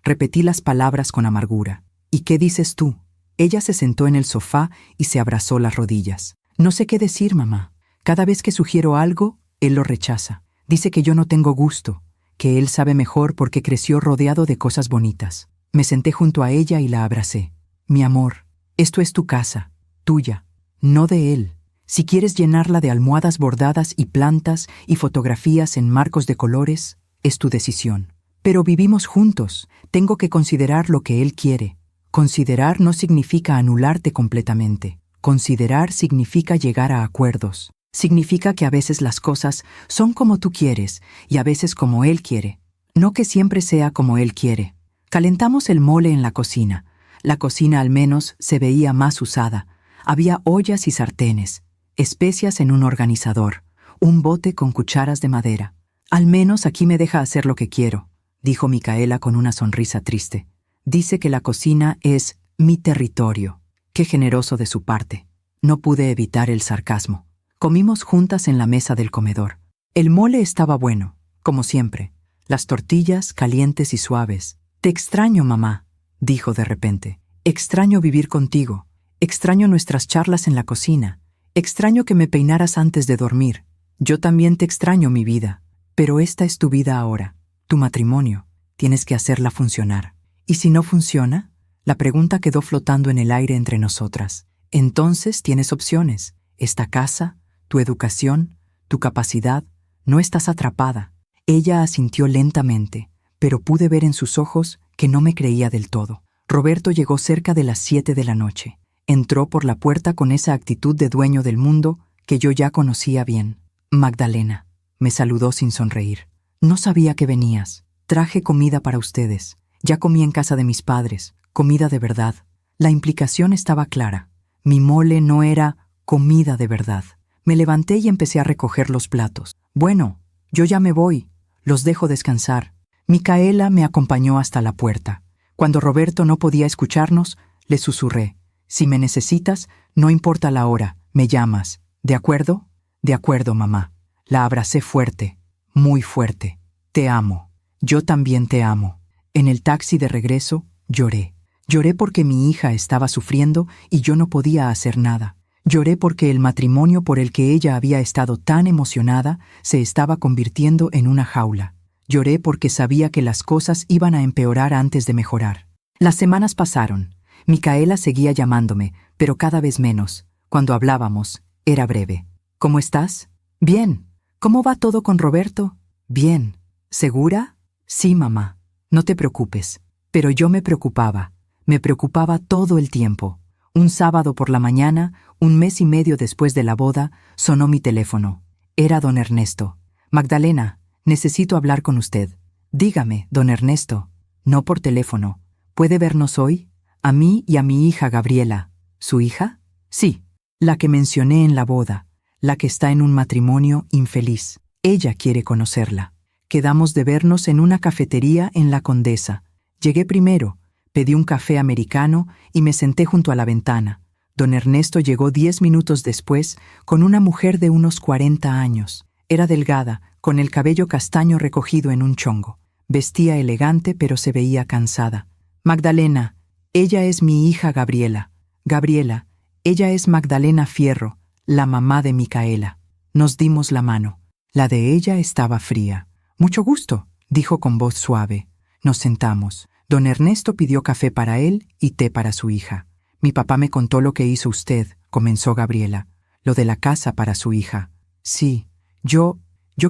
Repetí las palabras con amargura. ¿Y qué dices tú? Ella se sentó en el sofá y se abrazó las rodillas. No sé qué decir, mamá. Cada vez que sugiero algo, él lo rechaza. Dice que yo no tengo gusto, que él sabe mejor porque creció rodeado de cosas bonitas. Me senté junto a ella y la abracé. Mi amor, esto es tu casa, tuya, no de él. Si quieres llenarla de almohadas bordadas y plantas y fotografías en marcos de colores, es tu decisión. Pero vivimos juntos, tengo que considerar lo que él quiere. Considerar no significa anularte completamente. Considerar significa llegar a acuerdos. Significa que a veces las cosas son como tú quieres y a veces como él quiere. No que siempre sea como él quiere. Calentamos el mole en la cocina. La cocina al menos se veía más usada. Había ollas y sartenes, especias en un organizador, un bote con cucharas de madera. Al menos aquí me deja hacer lo que quiero, dijo Micaela con una sonrisa triste. Dice que la cocina es mi territorio. Qué generoso de su parte. No pude evitar el sarcasmo. Comimos juntas en la mesa del comedor. El mole estaba bueno, como siempre. Las tortillas calientes y suaves. Te extraño, mamá, dijo de repente. Extraño vivir contigo. Extraño nuestras charlas en la cocina. Extraño que me peinaras antes de dormir. Yo también te extraño, mi vida. Pero esta es tu vida ahora, tu matrimonio. Tienes que hacerla funcionar. ¿Y si no funciona? La pregunta quedó flotando en el aire entre nosotras. Entonces tienes opciones. Esta casa, tu educación, tu capacidad, no estás atrapada. Ella asintió lentamente, pero pude ver en sus ojos que no me creía del todo. Roberto llegó cerca de las 7 de la noche. Entró por la puerta con esa actitud de dueño del mundo que yo ya conocía bien. Magdalena, me saludó sin sonreír. No sabía que venías. Traje comida para ustedes. Ya comí en casa de mis padres. Comida de verdad. La implicación estaba clara. Mi mole no era comida de verdad. Me levanté y empecé a recoger los platos. Bueno, yo ya me voy. Los dejo descansar. Micaela me acompañó hasta la puerta. Cuando Roberto no podía escucharnos, le susurré. Si me necesitas, no importa la hora, me llamas. ¿De acuerdo? De acuerdo, mamá. La abracé fuerte, muy fuerte. Te amo. Yo también te amo. En el taxi de regreso, lloré. Lloré porque mi hija estaba sufriendo y yo no podía hacer nada. Lloré porque el matrimonio por el que ella había estado tan emocionada se estaba convirtiendo en una jaula. Lloré porque sabía que las cosas iban a empeorar antes de mejorar. Las semanas pasaron. Micaela seguía llamándome, pero cada vez menos. Cuando hablábamos, era breve. ¿Cómo estás? Bien. ¿Cómo va todo con Roberto? Bien. ¿Segura? Sí, mamá. No te preocupes. Pero yo me preocupaba. Me preocupaba todo el tiempo. Un sábado por la mañana, 1 mes y medio después de la boda, sonó mi teléfono. Era don Ernesto. Magdalena, necesito hablar con usted. Dígame, don Ernesto. No por teléfono. ¿Puede vernos hoy? A mí y a mi hija Gabriela. ¿Su hija? Sí, la que mencioné en la boda, la que está en un matrimonio infeliz. Ella quiere conocerla. Quedamos de vernos en una cafetería en La Condesa. Llegué primero, pedí un café americano y me senté junto a la ventana. Don Ernesto llegó 10 minutos después con una mujer de unos 40 años. Era delgada, con el cabello castaño recogido en un chongo. Vestía elegante, pero se veía cansada. Magdalena, ella es mi hija Gabriela. Gabriela, ella es Magdalena Fierro, la mamá de Micaela. Nos dimos la mano. La de ella estaba fría. Mucho gusto, dijo con voz suave. Nos sentamos. Don Ernesto pidió café para él y té para su hija. Mi papá me contó lo que hizo usted, comenzó Gabriela. Lo de la casa para su hija. Sí, yo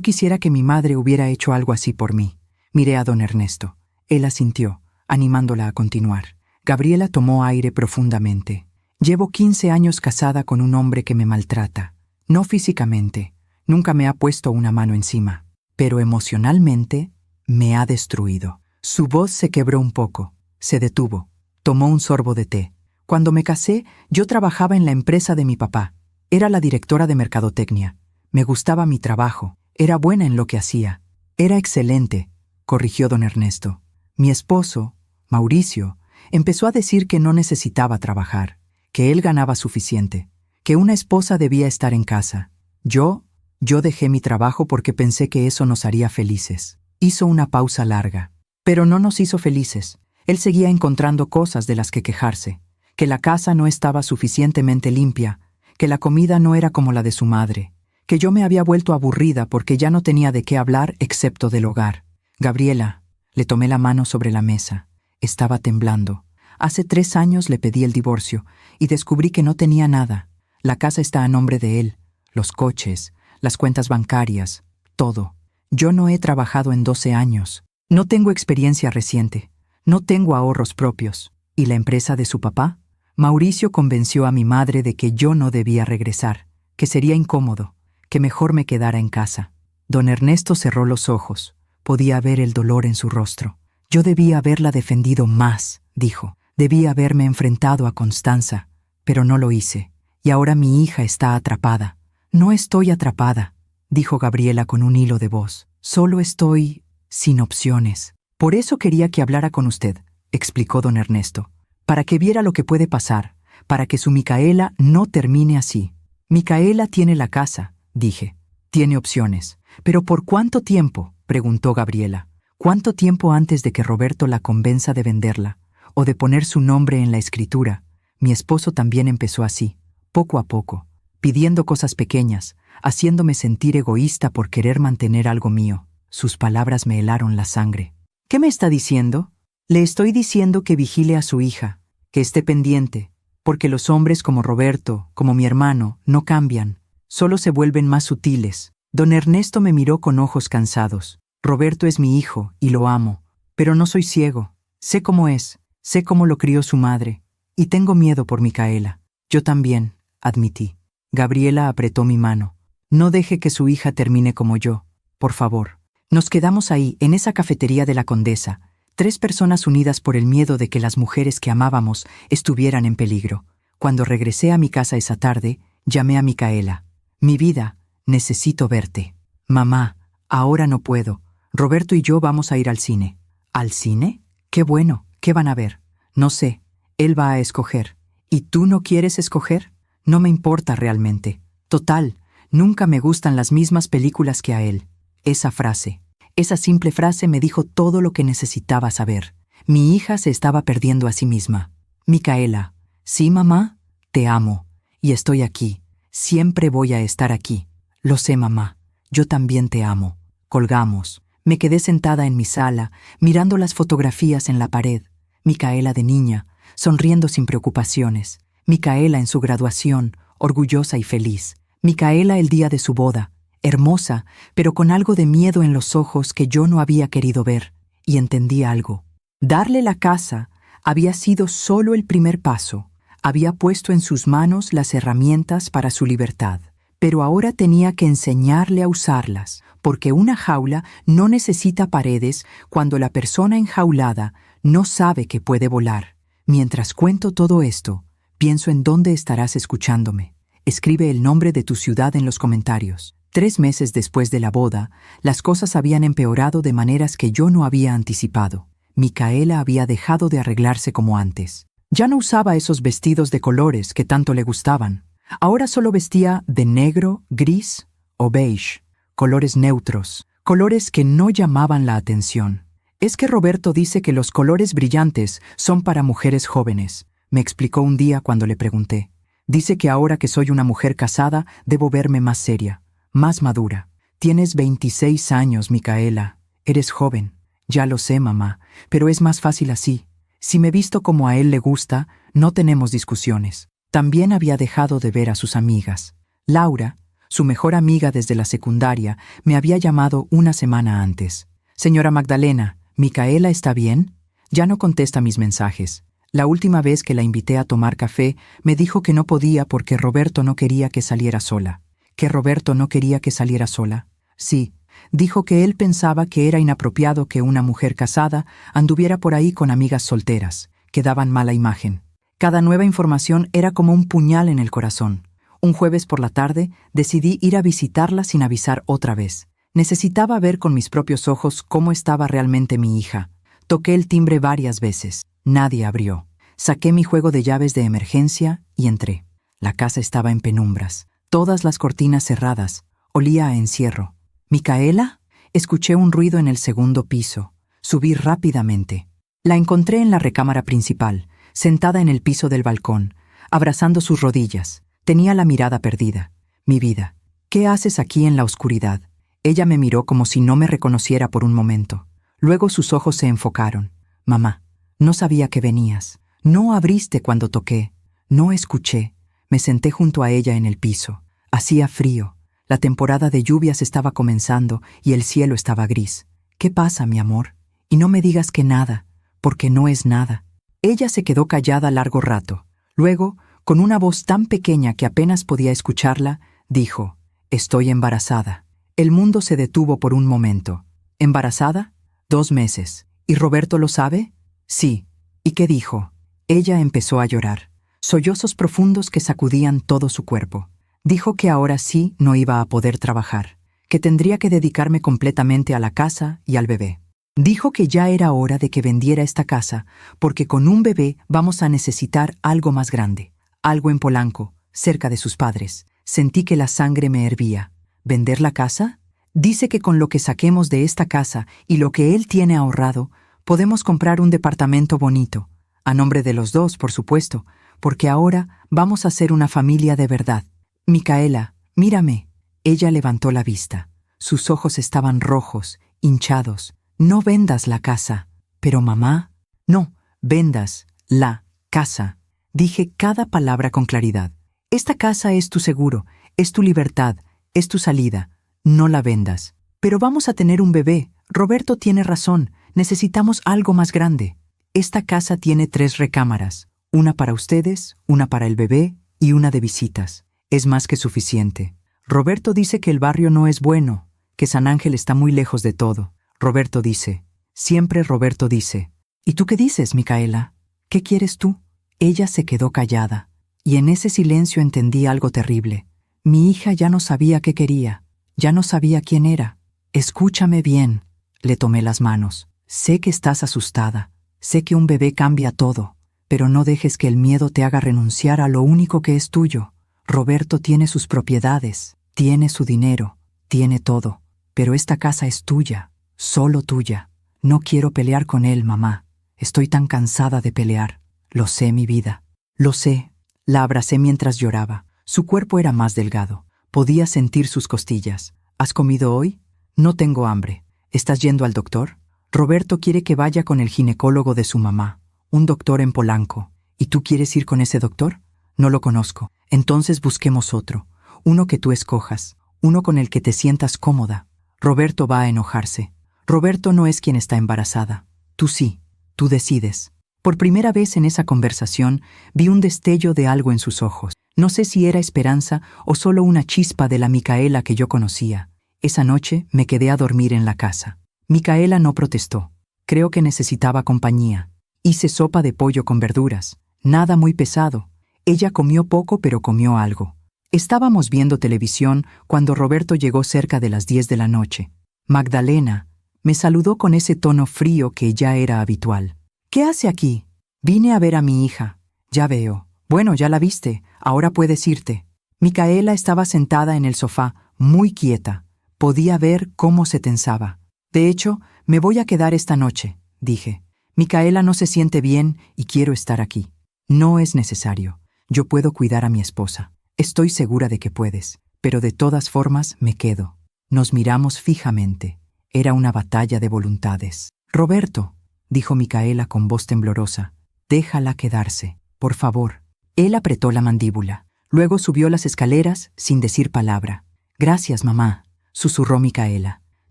quisiera que mi madre hubiera hecho algo así por mí. Miré a don Ernesto. Él asintió, animándola a continuar. Gabriela tomó aire profundamente. Llevo 15 años casada con un hombre que me maltrata. No físicamente, nunca me ha puesto una mano encima, pero emocionalmente me ha destruido. Su voz se quebró un poco, se detuvo, tomó un sorbo de té. Cuando me casé, yo trabajaba en la empresa de mi papá. Era la directora de mercadotecnia. Me gustaba mi trabajo, era buena en lo que hacía. Era excelente, corrigió don Ernesto. Mi esposo, Mauricio, empezó a decir que no necesitaba trabajar, que él ganaba suficiente, que una esposa debía estar en casa. Yo dejé mi trabajo porque pensé que eso nos haría felices. Hizo una pausa larga, pero no nos hizo felices. Él seguía encontrando cosas de las que quejarse, que la casa no estaba suficientemente limpia, que la comida no era como la de su madre, que yo me había vuelto aburrida porque ya no tenía de qué hablar excepto del hogar. Gabriela, le tomé la mano sobre la mesa. Estaba temblando. Hace 3 años le pedí el divorcio y descubrí que no tenía nada. La casa está a nombre de él, los coches, las cuentas bancarias, todo. Yo no he trabajado en 12 años. No tengo experiencia reciente. No tengo ahorros propios. ¿Y la empresa de su papá? Mauricio convenció a mi madre de que yo no debía regresar, que sería incómodo, que mejor me quedara en casa. Don Ernesto cerró los ojos. Podía ver el dolor en su rostro. Yo debía haberla defendido más, dijo. Debía haberme enfrentado a Constanza, pero no lo hice. Y ahora mi hija está atrapada. No estoy atrapada, dijo Gabriela con un hilo de voz. Solo estoy sin opciones. Por eso quería que hablara con usted, explicó don Ernesto, para que viera lo que puede pasar, para que su Micaela no termine así. Micaela tiene la casa, dije. Tiene opciones. ¿Pero por cuánto tiempo?, preguntó Gabriela. ¿Cuánto tiempo antes de que Roberto la convenza de venderla o de poner su nombre en la escritura? Mi esposo también empezó así, poco a poco, pidiendo cosas pequeñas, haciéndome sentir egoísta por querer mantener algo mío. Sus palabras me helaron la sangre. ¿Qué me está diciendo? Le estoy diciendo que vigile a su hija, que esté pendiente, porque los hombres como Roberto, como mi hermano, no cambian, solo se vuelven más sutiles. Don Ernesto me miró con ojos cansados. Roberto es mi hijo y lo amo, pero no soy ciego. Sé cómo es. Sé cómo lo crió su madre, y tengo miedo por Micaela. Yo también, admití. Gabriela apretó mi mano. No deje que su hija termine como yo, por favor. Nos quedamos ahí, en esa cafetería de la Condesa, 3 personas unidas por el miedo de que las mujeres que amábamos estuvieran en peligro. Cuando regresé a mi casa esa tarde, llamé a Micaela. Mi vida, necesito verte. Mamá, ahora no puedo. Roberto y yo vamos a ir al cine. ¿Al cine? Qué bueno. ¿Qué van a ver? No sé. Él va a escoger. ¿Y tú no quieres escoger? No me importa realmente. Total, nunca me gustan las mismas películas que a él. Esa simple frase me dijo todo lo que necesitaba saber. Mi hija se estaba perdiendo a sí misma. Micaela, sí, mamá, te amo. Y estoy aquí. Siempre voy a estar aquí. Lo sé, mamá. Yo también te amo. Colgamos. Me quedé sentada en mi sala, mirando las fotografías en la pared. Micaela de niña, sonriendo sin preocupaciones. Micaela en su graduación, orgullosa y feliz. Micaela el día de su boda, hermosa, pero con algo de miedo en los ojos que yo no había querido ver. Y entendí algo. Darle la casa había sido solo el primer paso. Había puesto en sus manos las herramientas para su libertad. Pero ahora tenía que enseñarle a usarlas, porque una jaula no necesita paredes cuando la persona enjaulada no sabe que puede volar. Mientras cuento todo esto, pienso en dónde estarás escuchándome. Escribe el nombre de tu ciudad en los comentarios. 3 meses después de la boda, las cosas habían empeorado de maneras que yo no había anticipado. Micaela había dejado de arreglarse como antes. Ya no usaba esos vestidos de colores que tanto le gustaban. Ahora solo vestía de negro, gris o beige, colores neutros, colores que no llamaban la atención. Es que Roberto dice que los colores brillantes son para mujeres jóvenes, me explicó un día cuando le pregunté. Dice que ahora que soy una mujer casada, debo verme más seria, más madura. Tienes 26 años, Micaela. Eres joven. Ya lo sé, mamá, pero es más fácil así. Si me visto como a él le gusta, no tenemos discusiones. También había dejado de ver a sus amigas. Laura, su mejor amiga desde la secundaria, me había llamado una semana antes. Señora Magdalena, ¿Micaela está bien? Ya no contesta mis mensajes. La última vez que la invité a tomar café, me dijo que no podía porque Roberto no quería que saliera sola. ¿Que Roberto no quería que saliera sola? Sí, dijo que él pensaba que era inapropiado que una mujer casada anduviera por ahí con amigas solteras, que daban mala imagen. Cada nueva información era como un puñal en el corazón. Un jueves por la tarde decidí ir a visitarla sin avisar otra vez. Necesitaba ver con mis propios ojos cómo estaba realmente mi hija. Toqué el timbre varias veces. Nadie abrió. Saqué mi juego de llaves de emergencia y entré. La casa estaba en penumbras. Todas las cortinas cerradas. Olía a encierro. ¿Micaela? Escuché un ruido en el segundo piso. Subí rápidamente. La encontré en la recámara principal, sentada en el piso del balcón, abrazando sus rodillas. Tenía la mirada perdida. Mi vida, ¿qué haces aquí en la oscuridad? Ella me miró como si no me reconociera por un momento. Luego sus ojos se enfocaron. Mamá, no sabía que venías. No abriste cuando toqué. No escuché. Me senté junto a ella en el piso. Hacía frío. La temporada de lluvias estaba comenzando y el cielo estaba gris. ¿Qué pasa, mi amor? Y no me digas que nada, porque no es nada. Ella se quedó callada largo rato. Luego, con una voz tan pequeña que apenas podía escucharla, dijo, «Estoy embarazada». El mundo se detuvo por un momento. ¿Embarazada? 2 meses. ¿Y Roberto lo sabe? Sí. ¿Y qué dijo? Ella empezó a llorar. Sollozos profundos que sacudían todo su cuerpo. Dijo que ahora sí no iba a poder trabajar, que tendría que dedicarme completamente a la casa y al bebé. Dijo que ya era hora de que vendiera esta casa, porque con un bebé vamos a necesitar algo más grande, algo en Polanco, cerca de sus padres. Sentí que la sangre me hervía. ¿Vender la casa? Dice que con lo que saquemos de esta casa y lo que él tiene ahorrado, podemos comprar un departamento bonito, a nombre de los dos, por supuesto, porque ahora vamos a ser una familia de verdad. Micaela, mírame. Ella levantó la vista. Sus ojos estaban rojos, hinchados. No vendas la casa. Pero mamá, no, vendas la casa. Dije cada palabra con claridad. Esta casa es tu seguro, es tu libertad, es tu salida. No la vendas. Pero vamos a tener un bebé. Roberto tiene razón. Necesitamos algo más grande. Esta casa tiene 3 recámaras, una para ustedes, una para el bebé y una de visitas. Es más que suficiente. Roberto dice que el barrio no es bueno, que San Ángel está muy lejos de todo. Roberto dice, siempre Roberto dice. ¿Y tú qué dices, Micaela? ¿Qué quieres tú? Ella se quedó callada, y en ese silencio entendí algo terrible. Mi hija ya no sabía qué quería, ya no sabía quién era. Escúchame bien, le tomé las manos. Sé que estás asustada, sé que un bebé cambia todo, pero no dejes que el miedo te haga renunciar a lo único que es tuyo. Roberto tiene sus propiedades, tiene su dinero, tiene todo, pero esta casa es tuya, solo tuya. No quiero pelear con él, mamá. Estoy tan cansada de pelear. Lo sé, mi vida. Lo sé. La abracé mientras lloraba. Su cuerpo era más delgado. Podía sentir sus costillas. ¿Has comido hoy? No tengo hambre. ¿Estás yendo al doctor? Roberto quiere que vaya con el ginecólogo de su mamá, un doctor en Polanco. ¿Y tú quieres ir con ese doctor? No lo conozco. Entonces busquemos otro. Uno que tú escojas. Uno con el que te sientas cómoda. Roberto va a enojarse. Roberto no es quien está embarazada. Tú sí. Tú decides. Por primera vez en esa conversación vi un destello de algo en sus ojos. No sé si era esperanza o solo una chispa de la Micaela que yo conocía. Esa noche me quedé a dormir en la casa. Micaela no protestó. Creo que necesitaba compañía. Hice sopa de pollo con verduras. Nada muy pesado. Ella comió poco, pero comió algo. Estábamos viendo televisión cuando Roberto llegó cerca de las 10 de la noche. Magdalena me saludó con ese tono frío que ya era habitual. ¿Qué hace aquí? Vine a ver a mi hija. Ya veo. Bueno, ya la viste. Ahora puedes irte. Micaela estaba sentada en el sofá, muy quieta. Podía ver cómo se tensaba. De hecho, me voy a quedar esta noche, dije. Micaela no se siente bien y quiero estar aquí. No es necesario. Yo puedo cuidar a mi esposa. Estoy segura de que puedes, pero de todas formas me quedo. Nos miramos fijamente. Era una batalla de voluntades. Roberto, dijo Micaela con voz temblorosa, déjala quedarse, por favor. Él apretó la mandíbula. Luego subió las escaleras sin decir palabra. Gracias, mamá, susurró Micaela.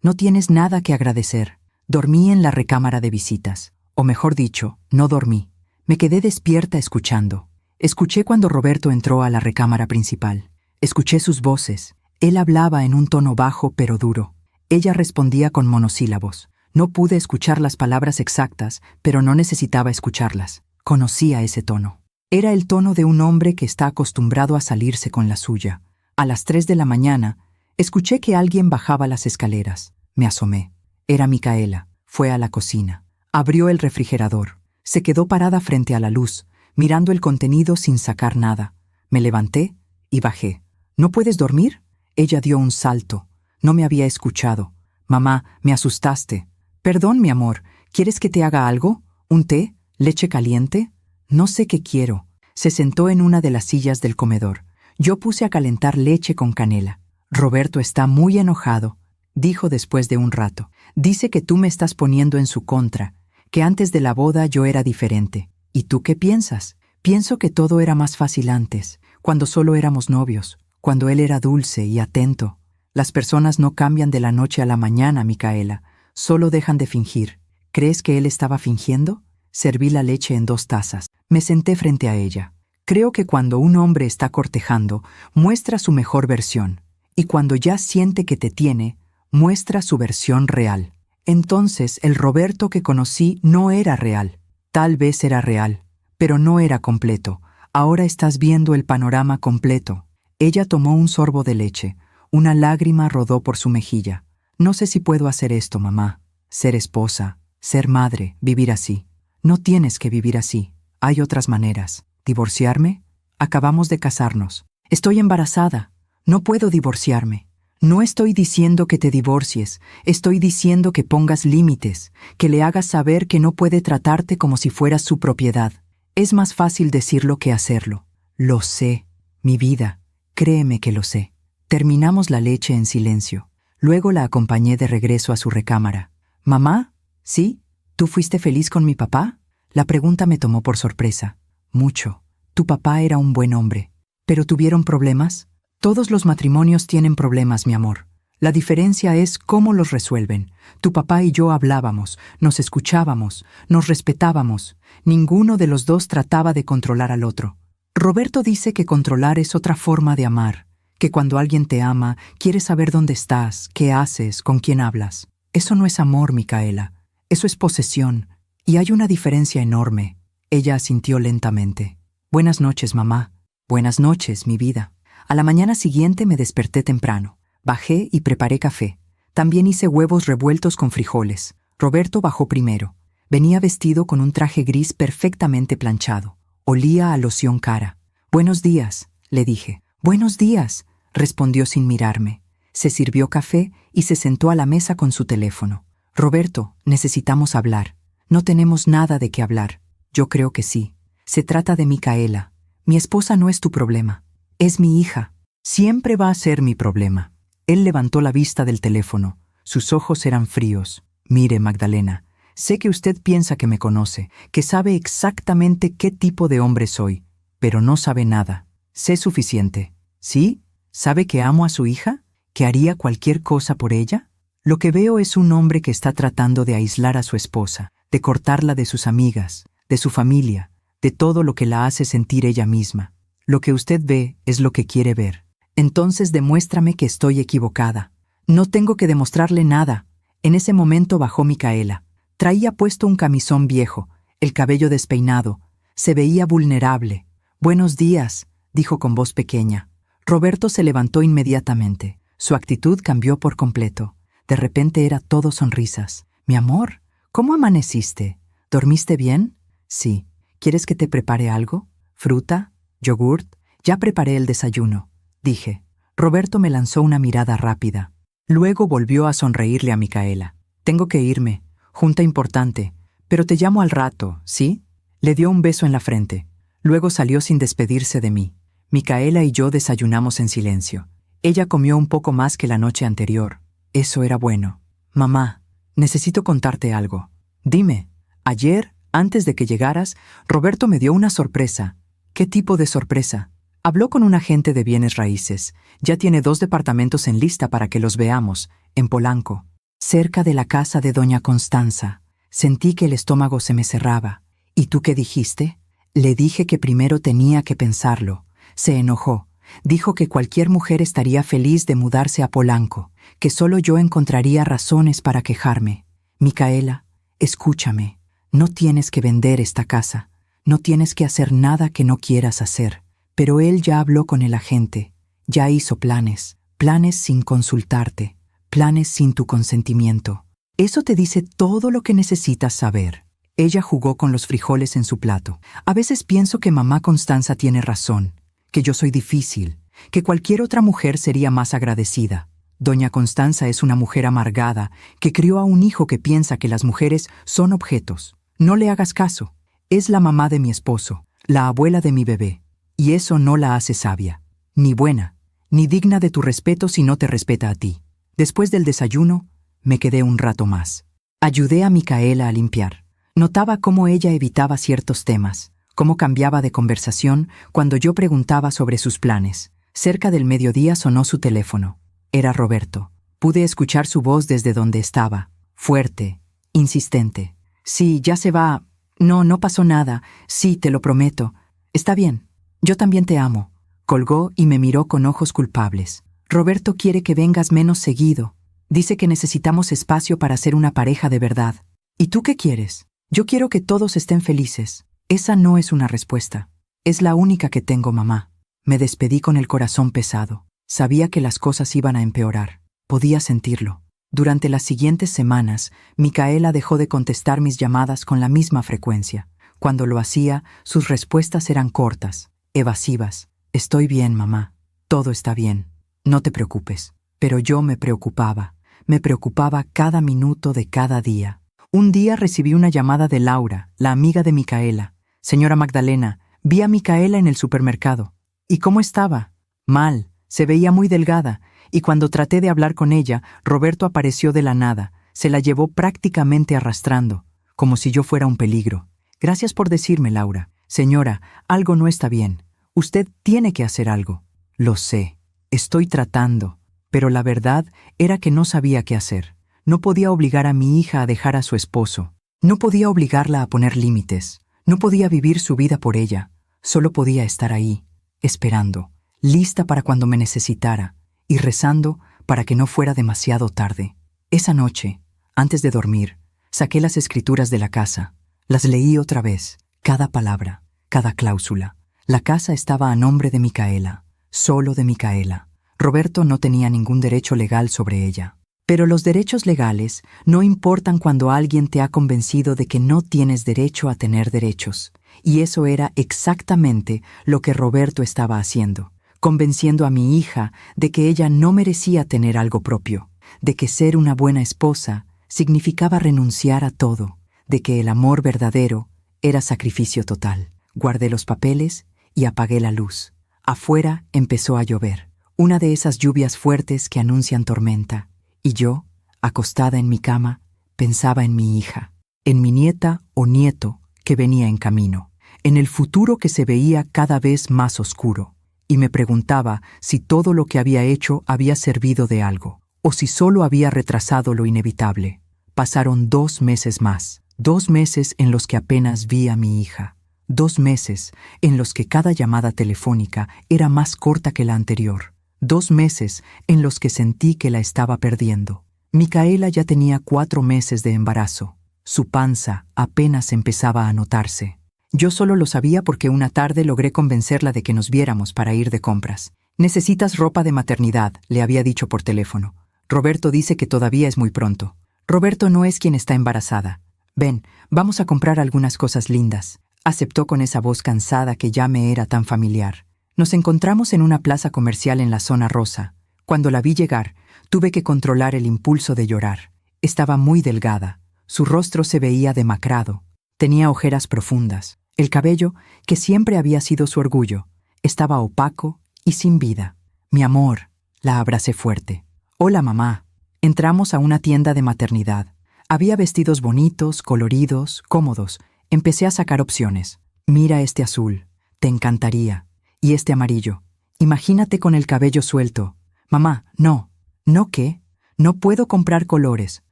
No tienes nada que agradecer. Dormí en la recámara de visitas. O mejor dicho, no dormí. Me quedé despierta escuchando. Escuché cuando Roberto entró a la recámara principal. Escuché sus voces. Él hablaba en un tono bajo pero duro. Ella respondía con monosílabos. No pude escuchar las palabras exactas, pero no necesitaba escucharlas. Conocía ese tono. Era el tono de un hombre que está acostumbrado a salirse con la suya. A las 3 de la mañana, escuché que alguien bajaba las escaleras. Me asomé. Era Micaela. Fue a la cocina. Abrió el refrigerador. Se quedó parada frente a la luz, mirando el contenido sin sacar nada. Me levanté y bajé. ¿No puedes dormir? Ella dio un salto. No me había escuchado. Mamá, me asustaste. Perdón, mi amor. ¿Quieres que te haga algo? ¿Un té? ¿Leche caliente? No sé qué quiero. Se sentó en una de las sillas del comedor. Yo puse a calentar leche con canela. Roberto está muy enojado, dijo después de un rato. Dice que tú me estás poniendo en su contra, que antes de la boda yo era diferente. ¿Y tú qué piensas? Pienso que todo era más fácil antes, cuando solo éramos novios, cuando él era dulce y atento. Las personas no cambian de la noche a la mañana, Micaela. Solo dejan de fingir. ¿Crees que él estaba fingiendo? Serví la leche en 2 tazas. Me senté frente a ella. Creo que cuando un hombre está cortejando, muestra su mejor versión. Y cuando ya siente que te tiene, muestra su versión real. Entonces, el Roberto que conocí no era real. Tal vez era real, pero no era completo. Ahora estás viendo el panorama completo. Ella tomó un sorbo de leche. Una lágrima rodó por su mejilla. No sé si puedo hacer esto, mamá. Ser esposa, ser madre, vivir así. No tienes que vivir así. Hay otras maneras. ¿Divorciarme? Acabamos de casarnos. Estoy embarazada. No puedo divorciarme. No estoy diciendo que te divorcies. Estoy diciendo que pongas límites, que le hagas saber que no puede tratarte como si fueras su propiedad. Es más fácil decirlo que hacerlo. Lo sé, mi vida. Créeme que lo sé. Terminamos la leche en silencio. Luego la acompañé de regreso a su recámara. ¿Mamá? ¿Sí? ¿Tú fuiste feliz con mi papá? La pregunta me tomó por sorpresa. Mucho. Tu papá era un buen hombre. ¿Pero tuvieron problemas? Todos los matrimonios tienen problemas, mi amor. La diferencia es cómo los resuelven. Tu papá y yo hablábamos, nos escuchábamos, nos respetábamos. Ninguno de los dos trataba de controlar al otro. Roberto dice que controlar es otra forma de amar, que cuando alguien te ama, quiere saber dónde estás, qué haces, con quién hablas. Eso no es amor, Micaela. Eso es posesión. Y hay una diferencia enorme. Ella asintió lentamente. Buenas noches, mamá. Buenas noches, mi vida. A la mañana siguiente me desperté temprano. Bajé y preparé café. También hice huevos revueltos con frijoles. Roberto bajó primero. Venía vestido con un traje gris perfectamente planchado. Olía a loción cara. Buenos días, le dije. Buenos días, respondió sin mirarme. Se sirvió café y se sentó a la mesa con su teléfono. Roberto, necesitamos hablar. No tenemos nada de qué hablar. Yo creo que sí. Se trata de Micaela. Mi esposa no es tu problema. Es mi hija. Siempre va a ser mi problema. Él levantó la vista del teléfono. Sus ojos eran fríos. Mire, Magdalena, sé que usted piensa que me conoce, que sabe exactamente qué tipo de hombre soy, pero no sabe nada. Sé suficiente. ¿Sí? ¿Sabe que amo a su hija? ¿Que haría cualquier cosa por ella? Lo que veo es un hombre que está tratando de aislar a su esposa, de cortarla de sus amigas, de su familia, de todo lo que la hace sentir ella misma. Lo que usted ve es lo que quiere ver. Entonces demuéstrame que estoy equivocada. No tengo que demostrarle nada. En ese momento bajó Micaela. Traía puesto un camisón viejo, el cabello despeinado. Se veía vulnerable. Buenos días, dijo con voz pequeña. Roberto se levantó inmediatamente. Su actitud cambió por completo. De repente era todo sonrisas. Mi amor, ¿cómo amaneciste? ¿Dormiste bien? Sí. ¿Quieres que te prepare algo? ¿Fruta? ¿Yogurt? Ya preparé el desayuno, dije. Roberto me lanzó una mirada rápida. Luego volvió a sonreírle a Micaela. Tengo que irme. Junta importante. Pero te llamo al rato, ¿sí? Le dio un beso en la frente. Luego salió sin despedirse de mí. Micaela y yo desayunamos en silencio. Ella comió un poco más que la noche anterior. Eso era bueno. Mamá, necesito contarte algo. Dime. Ayer, antes de que llegaras, Roberto me dio una sorpresa. ¿Qué tipo de sorpresa? Habló con un agente de bienes raíces. Ya tiene 2 departamentos en lista para que los veamos, en Polanco, cerca de la casa de doña Constanza. Sentí que el estómago se me cerraba. ¿Y tú qué dijiste? Le dije que primero tenía que pensarlo. Se enojó. Dijo que cualquier mujer estaría feliz de mudarse a Polanco, que solo yo encontraría razones para quejarme. Micaela, escúchame. No tienes que vender esta casa. No tienes que hacer nada que no quieras hacer. Pero él ya habló con el agente. Ya hizo planes. Planes sin consultarte. Planes sin tu consentimiento. Eso te dice todo lo que necesitas saber. Ella jugó con los frijoles en su plato. A veces pienso que mamá Constanza tiene razón, que yo soy difícil, que cualquier otra mujer sería más agradecida. Doña Constanza es una mujer amargada que crió a un hijo que piensa que las mujeres son objetos. No le hagas caso. Es la mamá de mi esposo, la abuela de mi bebé, y eso no la hace sabia, ni buena, ni digna de tu respeto si no te respeta a ti. Después del desayuno, me quedé un rato más. Ayudé a Micaela a limpiar. Notaba cómo ella evitaba ciertos temas, cómo cambiaba de conversación cuando yo preguntaba sobre sus planes. Cerca del mediodía sonó su teléfono. Era Roberto. Pude escuchar su voz desde donde estaba, fuerte, insistente. Sí, ya se va. No pasó nada. Sí, te lo prometo. Está bien. Yo también te amo. Colgó y me miró con ojos culpables. Roberto quiere que vengas menos seguido. Dice que necesitamos espacio para ser una pareja de verdad. ¿Y tú qué quieres? Yo quiero que todos estén felices. Esa no es una respuesta. Es la única que tengo, mamá. Me despedí con el corazón pesado. Sabía que las cosas iban a empeorar. Podía sentirlo. Durante las siguientes semanas, Micaela dejó de contestar mis llamadas con la misma frecuencia. Cuando lo hacía, sus respuestas eran cortas, evasivas. Estoy bien, mamá. Todo está bien. No te preocupes. Pero yo me preocupaba. Me preocupaba cada minuto de cada día. Un día recibí una llamada de Laura, la amiga de Micaela. Señora Magdalena, vi a Micaela en el supermercado. ¿Y cómo estaba? Mal. Se veía muy delgada, y cuando traté de hablar con ella, Roberto apareció de la nada. Se la llevó prácticamente arrastrando, como si yo fuera un peligro. Gracias por decirme, Laura. Señora, algo no está bien. Usted tiene que hacer algo. Lo sé. Estoy tratando. Pero la verdad era que no sabía qué hacer. No podía obligar a mi hija a dejar a su esposo. No podía obligarla a poner límites. No podía vivir su vida por ella. Solo podía estar ahí, esperando, lista para cuando me necesitara, y rezando para que no fuera demasiado tarde. Esa noche, antes de dormir, saqué las escrituras de la casa. Las leí otra vez, cada palabra, cada cláusula. La casa estaba a nombre de Micaela, solo de Micaela. Roberto no tenía ningún derecho legal sobre ella. Pero los derechos legales no importan cuando alguien te ha convencido de que no tienes derecho a tener derechos. Y eso era exactamente lo que Roberto estaba haciendo, convenciendo a mi hija de que ella no merecía tener algo propio, de que ser una buena esposa significaba renunciar a todo, de que el amor verdadero era sacrificio total. Guardé los papeles y apagué la luz. Afuera empezó a llover, una de esas lluvias fuertes que anuncian tormenta. Y yo, acostada en mi cama, pensaba en mi hija, en mi nieta o nieto que venía en camino, en el futuro que se veía cada vez más oscuro, y me preguntaba si todo lo que había hecho había servido de algo, o si solo había retrasado lo inevitable. Pasaron 2 meses más, 2 meses en los que apenas vi a mi hija, 2 meses en los que cada llamada telefónica era más corta que la anterior. 2 meses en los que sentí que la estaba perdiendo. Micaela ya tenía 4 meses de embarazo. Su panza apenas empezaba a notarse. Yo solo lo sabía porque una tarde logré convencerla de que nos viéramos para ir de compras. «Necesitas ropa de maternidad», le había dicho por teléfono. «Roberto dice que todavía es muy pronto». «Roberto no es quien está embarazada. Ven, vamos a comprar algunas cosas lindas», aceptó con esa voz cansada que ya me era tan familiar. Nos encontramos en una plaza comercial en la zona rosa. Cuando la vi llegar, tuve que controlar el impulso de llorar. Estaba muy delgada. Su rostro se veía demacrado. Tenía ojeras profundas. El cabello, que siempre había sido su orgullo, estaba opaco y sin vida. «Mi amor», la abracé fuerte. «Hola, mamá». Entramos a una tienda de maternidad. Había vestidos bonitos, coloridos, cómodos. Empecé a sacar opciones. «Mira este azul. Te encantaría. Y este amarillo. Imagínate con el cabello suelto». «Mamá, no». «¿No qué? No puedo comprar colores.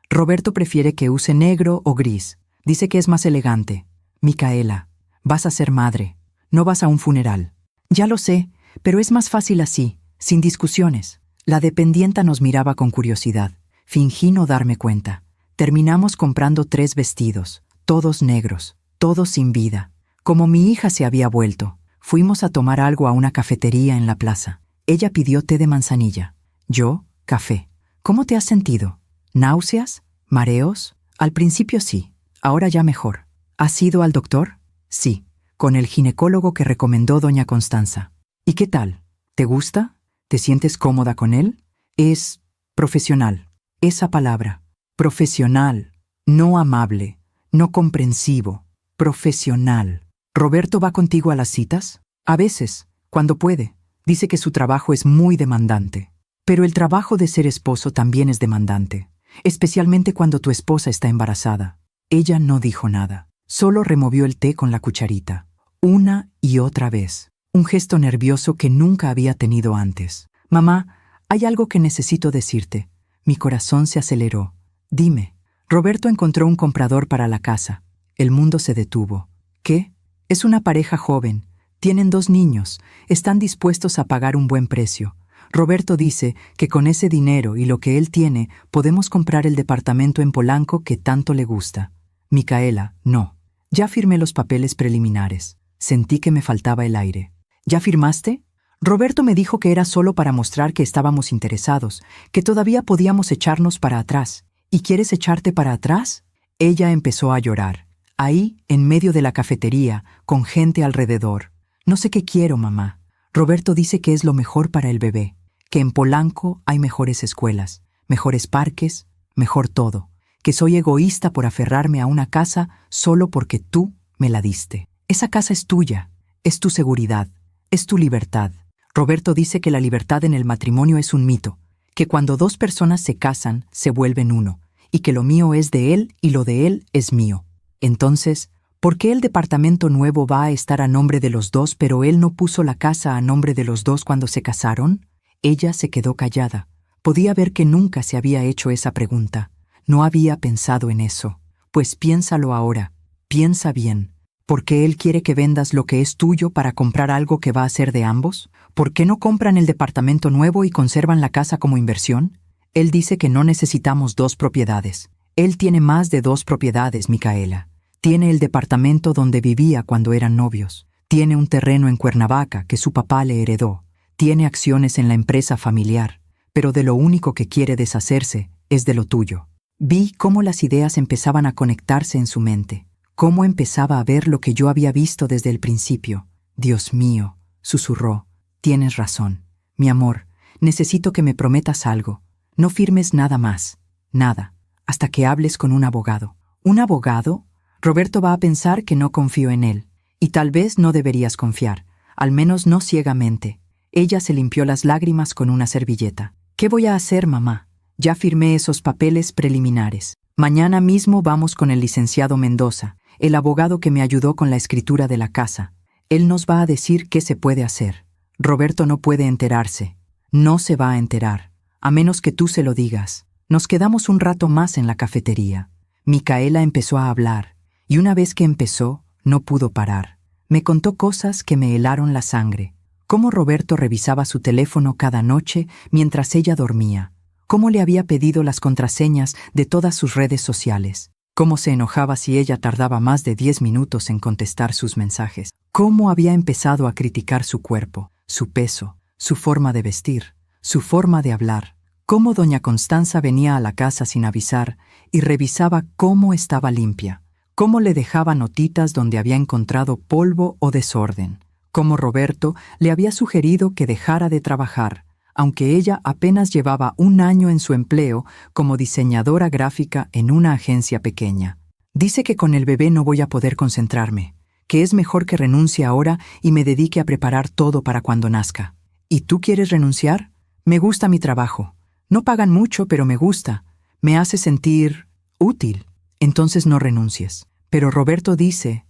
Roberto prefiere que use negro o gris. Dice que es más elegante». «Micaela, vas a ser madre. No vas a un funeral». «Ya lo sé, pero es más fácil así, sin discusiones». La dependienta nos miraba con curiosidad. Fingí no darme cuenta. Terminamos comprando 3 vestidos, todos negros, todos sin vida. Como mi hija se había vuelto. Fuimos a tomar algo a una cafetería en la plaza. Ella pidió té de manzanilla. Yo, café. «¿Cómo te has sentido? ¿Náuseas? ¿Mareos?» «Al principio sí, ahora ya mejor». «¿Has ido al doctor?» «Sí, con el ginecólogo que recomendó doña Constanza». «¿Y qué tal? ¿Te gusta? ¿Te sientes cómoda con él?» «Es profesional». Esa palabra, profesional, no amable, no comprensivo, profesional. «¿Roberto va contigo a las citas?» «A veces, cuando puede. Dice que su trabajo es muy demandante». «Pero el trabajo de ser esposo también es demandante, especialmente cuando tu esposa está embarazada». Ella no dijo nada, solo removió el té con la cucharita, una y otra vez, un gesto nervioso que nunca había tenido antes. «Mamá, hay algo que necesito decirte». Mi corazón se aceleró. «Dime». Roberto encontró un comprador para la casa. El mundo se detuvo. «¿Qué?» «Es una pareja joven. Tienen 2 niños. Están dispuestos a pagar un buen precio. Roberto dice que con ese dinero y lo que él tiene podemos comprar el departamento en Polanco que tanto le gusta». «Micaela, no. Ya firmé los papeles preliminares». Sentí que me faltaba el aire. «¿Ya firmaste?» «Roberto me dijo que era solo para mostrar que estábamos interesados, que todavía podíamos echarnos para atrás». «¿Y quieres echarte para atrás?» Ella empezó a llorar. Ahí, en medio de la cafetería, con gente alrededor. «No sé qué quiero, mamá. Roberto dice que es lo mejor para el bebé, que en Polanco hay mejores escuelas, mejores parques, mejor todo, que soy egoísta por aferrarme a una casa solo porque tú me la diste. Esa casa es tuya, es tu seguridad, es tu libertad. Roberto dice que la libertad en el matrimonio es un mito, que cuando 2 personas se casan, se vuelven uno, y que lo mío es de él y lo de él es mío. Entonces, ¿por qué el departamento nuevo va a estar a nombre de los 2, pero él no puso la casa a nombre de los 2 cuando se casaron?» Ella se quedó callada, Podía ver que nunca se había hecho esa pregunta. No había pensado en eso. Pues piénsalo ahora. Piensa bien. ¿Por qué él quiere que vendas lo que es tuyo para comprar algo que va a ser de ambos? ¿Por qué no compran el departamento nuevo y conservan la casa como inversión? Él dice que no necesitamos 2 propiedades. Él tiene más de 2 propiedades, Micaela. Tiene el departamento donde vivía cuando eran novios. Tiene un terreno en Cuernavaca que su papá le heredó. Tiene acciones en la empresa familiar. Pero de lo único que quiere deshacerse es de lo tuyo. Vi cómo las ideas empezaban a conectarse en su mente. Cómo empezaba a ver lo que yo había visto desde el principio. Dios mío, susurró. Tienes razón. Mi amor, necesito que me prometas algo. No firmes nada más. Nada. Hasta que hables con un abogado. ¿Un abogado? Roberto va a pensar que no confío en él. Y tal vez no deberías confiar. Al menos no ciegamente. Ella se limpió las lágrimas con una servilleta. ¿Qué voy a hacer, mamá? Ya firmé esos papeles preliminares. Mañana mismo vamos con el licenciado Mendoza, el abogado que me ayudó con la escritura de la casa. Él nos va a decir qué se puede hacer. Roberto no puede enterarse. No se va a enterar, a menos que tú se lo digas. Nos quedamos un rato más en la cafetería. Micaela empezó a hablar, y una vez que empezó, no pudo parar. Me contó cosas que me helaron la sangre. Cómo Roberto revisaba su teléfono cada noche mientras ella dormía. Cómo le había pedido las contraseñas de todas sus redes sociales. Cómo se enojaba si ella tardaba más de 10 minutos en contestar sus mensajes. Cómo había empezado a criticar su cuerpo, su peso, su forma de vestir, su forma de hablar. Cómo doña Constanza venía a la casa sin avisar y revisaba cómo estaba limpia. Cómo le dejaba notitas donde había encontrado polvo o desorden. Cómo Roberto le había sugerido que dejara de trabajar, aunque ella apenas llevaba 1 año en su empleo como diseñadora gráfica en una agencia pequeña. Dice que con el bebé no voy a poder concentrarme, que es mejor que renuncie ahora y me dedique a preparar todo para cuando nazca. ¿Y tú quieres renunciar? Me gusta mi trabajo. No pagan mucho, pero me gusta. Me hace sentir útil. Entonces no renuncies. Pero Roberto dice...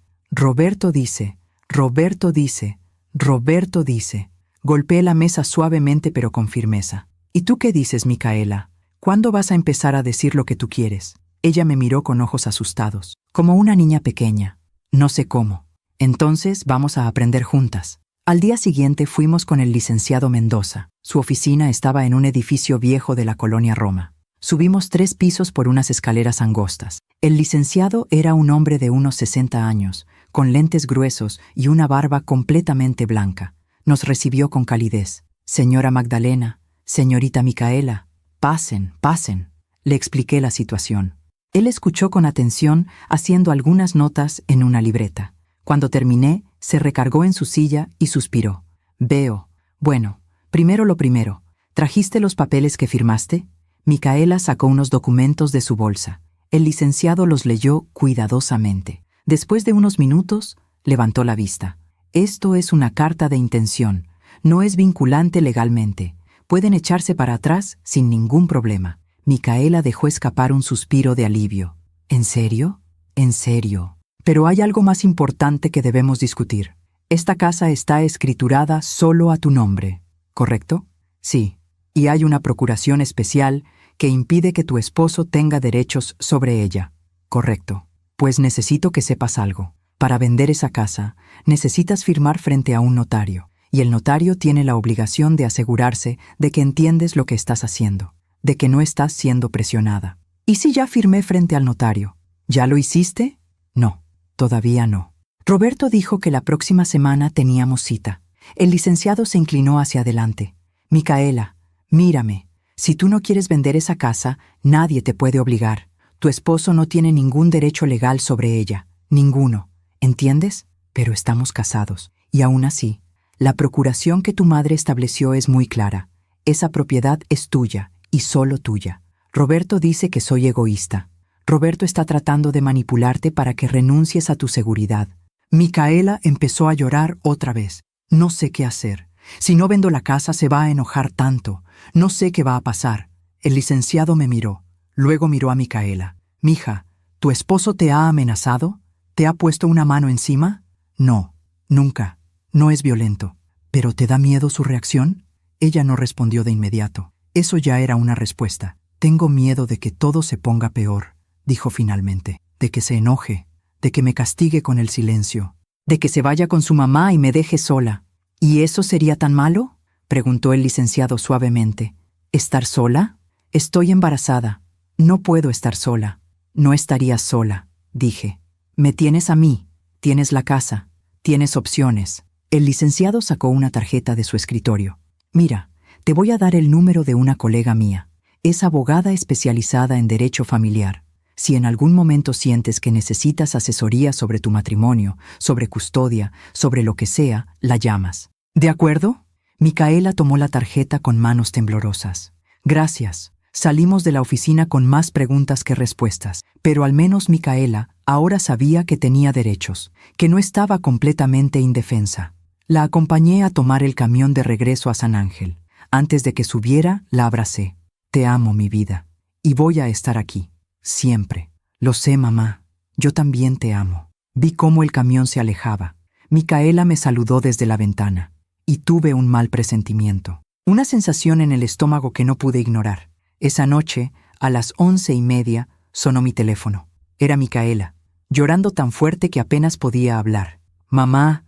Golpeé la mesa suavemente pero con firmeza. ¿Y tú qué dices, Micaela? ¿Cuándo vas a empezar a decir lo que tú quieres? Ella me miró con ojos asustados, como una niña pequeña. No sé cómo. Entonces vamos a aprender juntas. Al día siguiente fuimos con el licenciado Mendoza. Su oficina estaba en un edificio viejo de la colonia Roma. Subimos 3 pisos por unas escaleras angostas. El licenciado era un hombre de unos 60 años, con lentes gruesos y una barba completamente blanca. Nos recibió con calidez. Señora Magdalena, señorita Micaela, pasen, pasen. Le expliqué la situación. Él escuchó con atención, haciendo algunas notas en una libreta. Cuando terminé, se recargó en su silla y suspiró. Veo. Bueno, primero lo primero. ¿Trajiste los papeles que firmaste? Micaela sacó unos documentos de su bolsa. El licenciado los leyó cuidadosamente. Después de unos minutos, levantó la vista. Esto es una carta de intención. No es vinculante legalmente. Pueden echarse para atrás sin ningún problema. Micaela dejó escapar un suspiro de alivio. ¿En serio? En serio. Pero hay algo más importante que debemos discutir. Esta casa está escriturada solo a tu nombre, ¿correcto? Sí. Y hay una procuración especial que impide que tu esposo tenga derechos sobre ella. Correcto. Pues necesito que sepas algo. Para vender esa casa, necesitas firmar frente a un notario, y el notario tiene la obligación de asegurarse de que entiendes lo que estás haciendo, de que no estás siendo presionada. ¿Y si ya firmé frente al notario? ¿Ya lo hiciste? No, todavía no. Roberto dijo que la próxima semana teníamos cita. El licenciado se inclinó hacia adelante. Micaela, mírame. Si tú no quieres vender esa casa, nadie te puede obligar. Tu esposo no tiene ningún derecho legal sobre ella. Ninguno. ¿Entiendes? Pero estamos casados. Y aún así, la procuración que tu madre estableció es muy clara. Esa propiedad es tuya, y solo tuya. Roberto dice que soy egoísta. Roberto está tratando de manipularte para que renuncies a tu seguridad. Micaela empezó a llorar otra vez. No sé qué hacer. Si no vendo la casa se va a enojar tanto. No sé qué va a pasar. El licenciado me miró. Luego miró a Micaela. Mija, ¿tu esposo te ha amenazado? ¿Te ha puesto una mano encima? No, nunca. No es violento. ¿Pero te da miedo su reacción? Ella no respondió de inmediato. Eso ya era una respuesta. Tengo miedo de que todo se ponga peor, dijo finalmente, de que se enoje, de que me castigue con el silencio, de que se vaya con su mamá y me deje sola. ¿Y eso sería tan malo?, preguntó el licenciado suavemente. ¿Estar sola? Estoy embarazada. No puedo estar sola. No estarías sola, dije. Me tienes a mí, tienes la casa, tienes opciones. El licenciado sacó una tarjeta de su escritorio. Mira, te voy a dar el número de una colega mía. Es abogada especializada en derecho familiar. Si en algún momento sientes que necesitas asesoría sobre tu matrimonio, sobre custodia, sobre lo que sea, la llamas. ¿De acuerdo? Micaela tomó la tarjeta con manos temblorosas. Gracias. Salimos de la oficina con más preguntas que respuestas, pero al menos Micaela ahora sabía que tenía derechos, que no estaba completamente indefensa. La acompañé a tomar el camión de regreso a San Ángel. Antes de que subiera, la abracé. Te amo, mi vida, y voy a estar aquí, siempre. Lo sé, mamá, yo también te amo. Vi cómo el camión se alejaba. Micaela me saludó desde la ventana, y tuve un mal presentimiento. Una sensación en el estómago que no pude ignorar. Esa noche, a las 11:30, sonó mi teléfono. Era Micaela, llorando tan fuerte que apenas podía hablar. Mamá,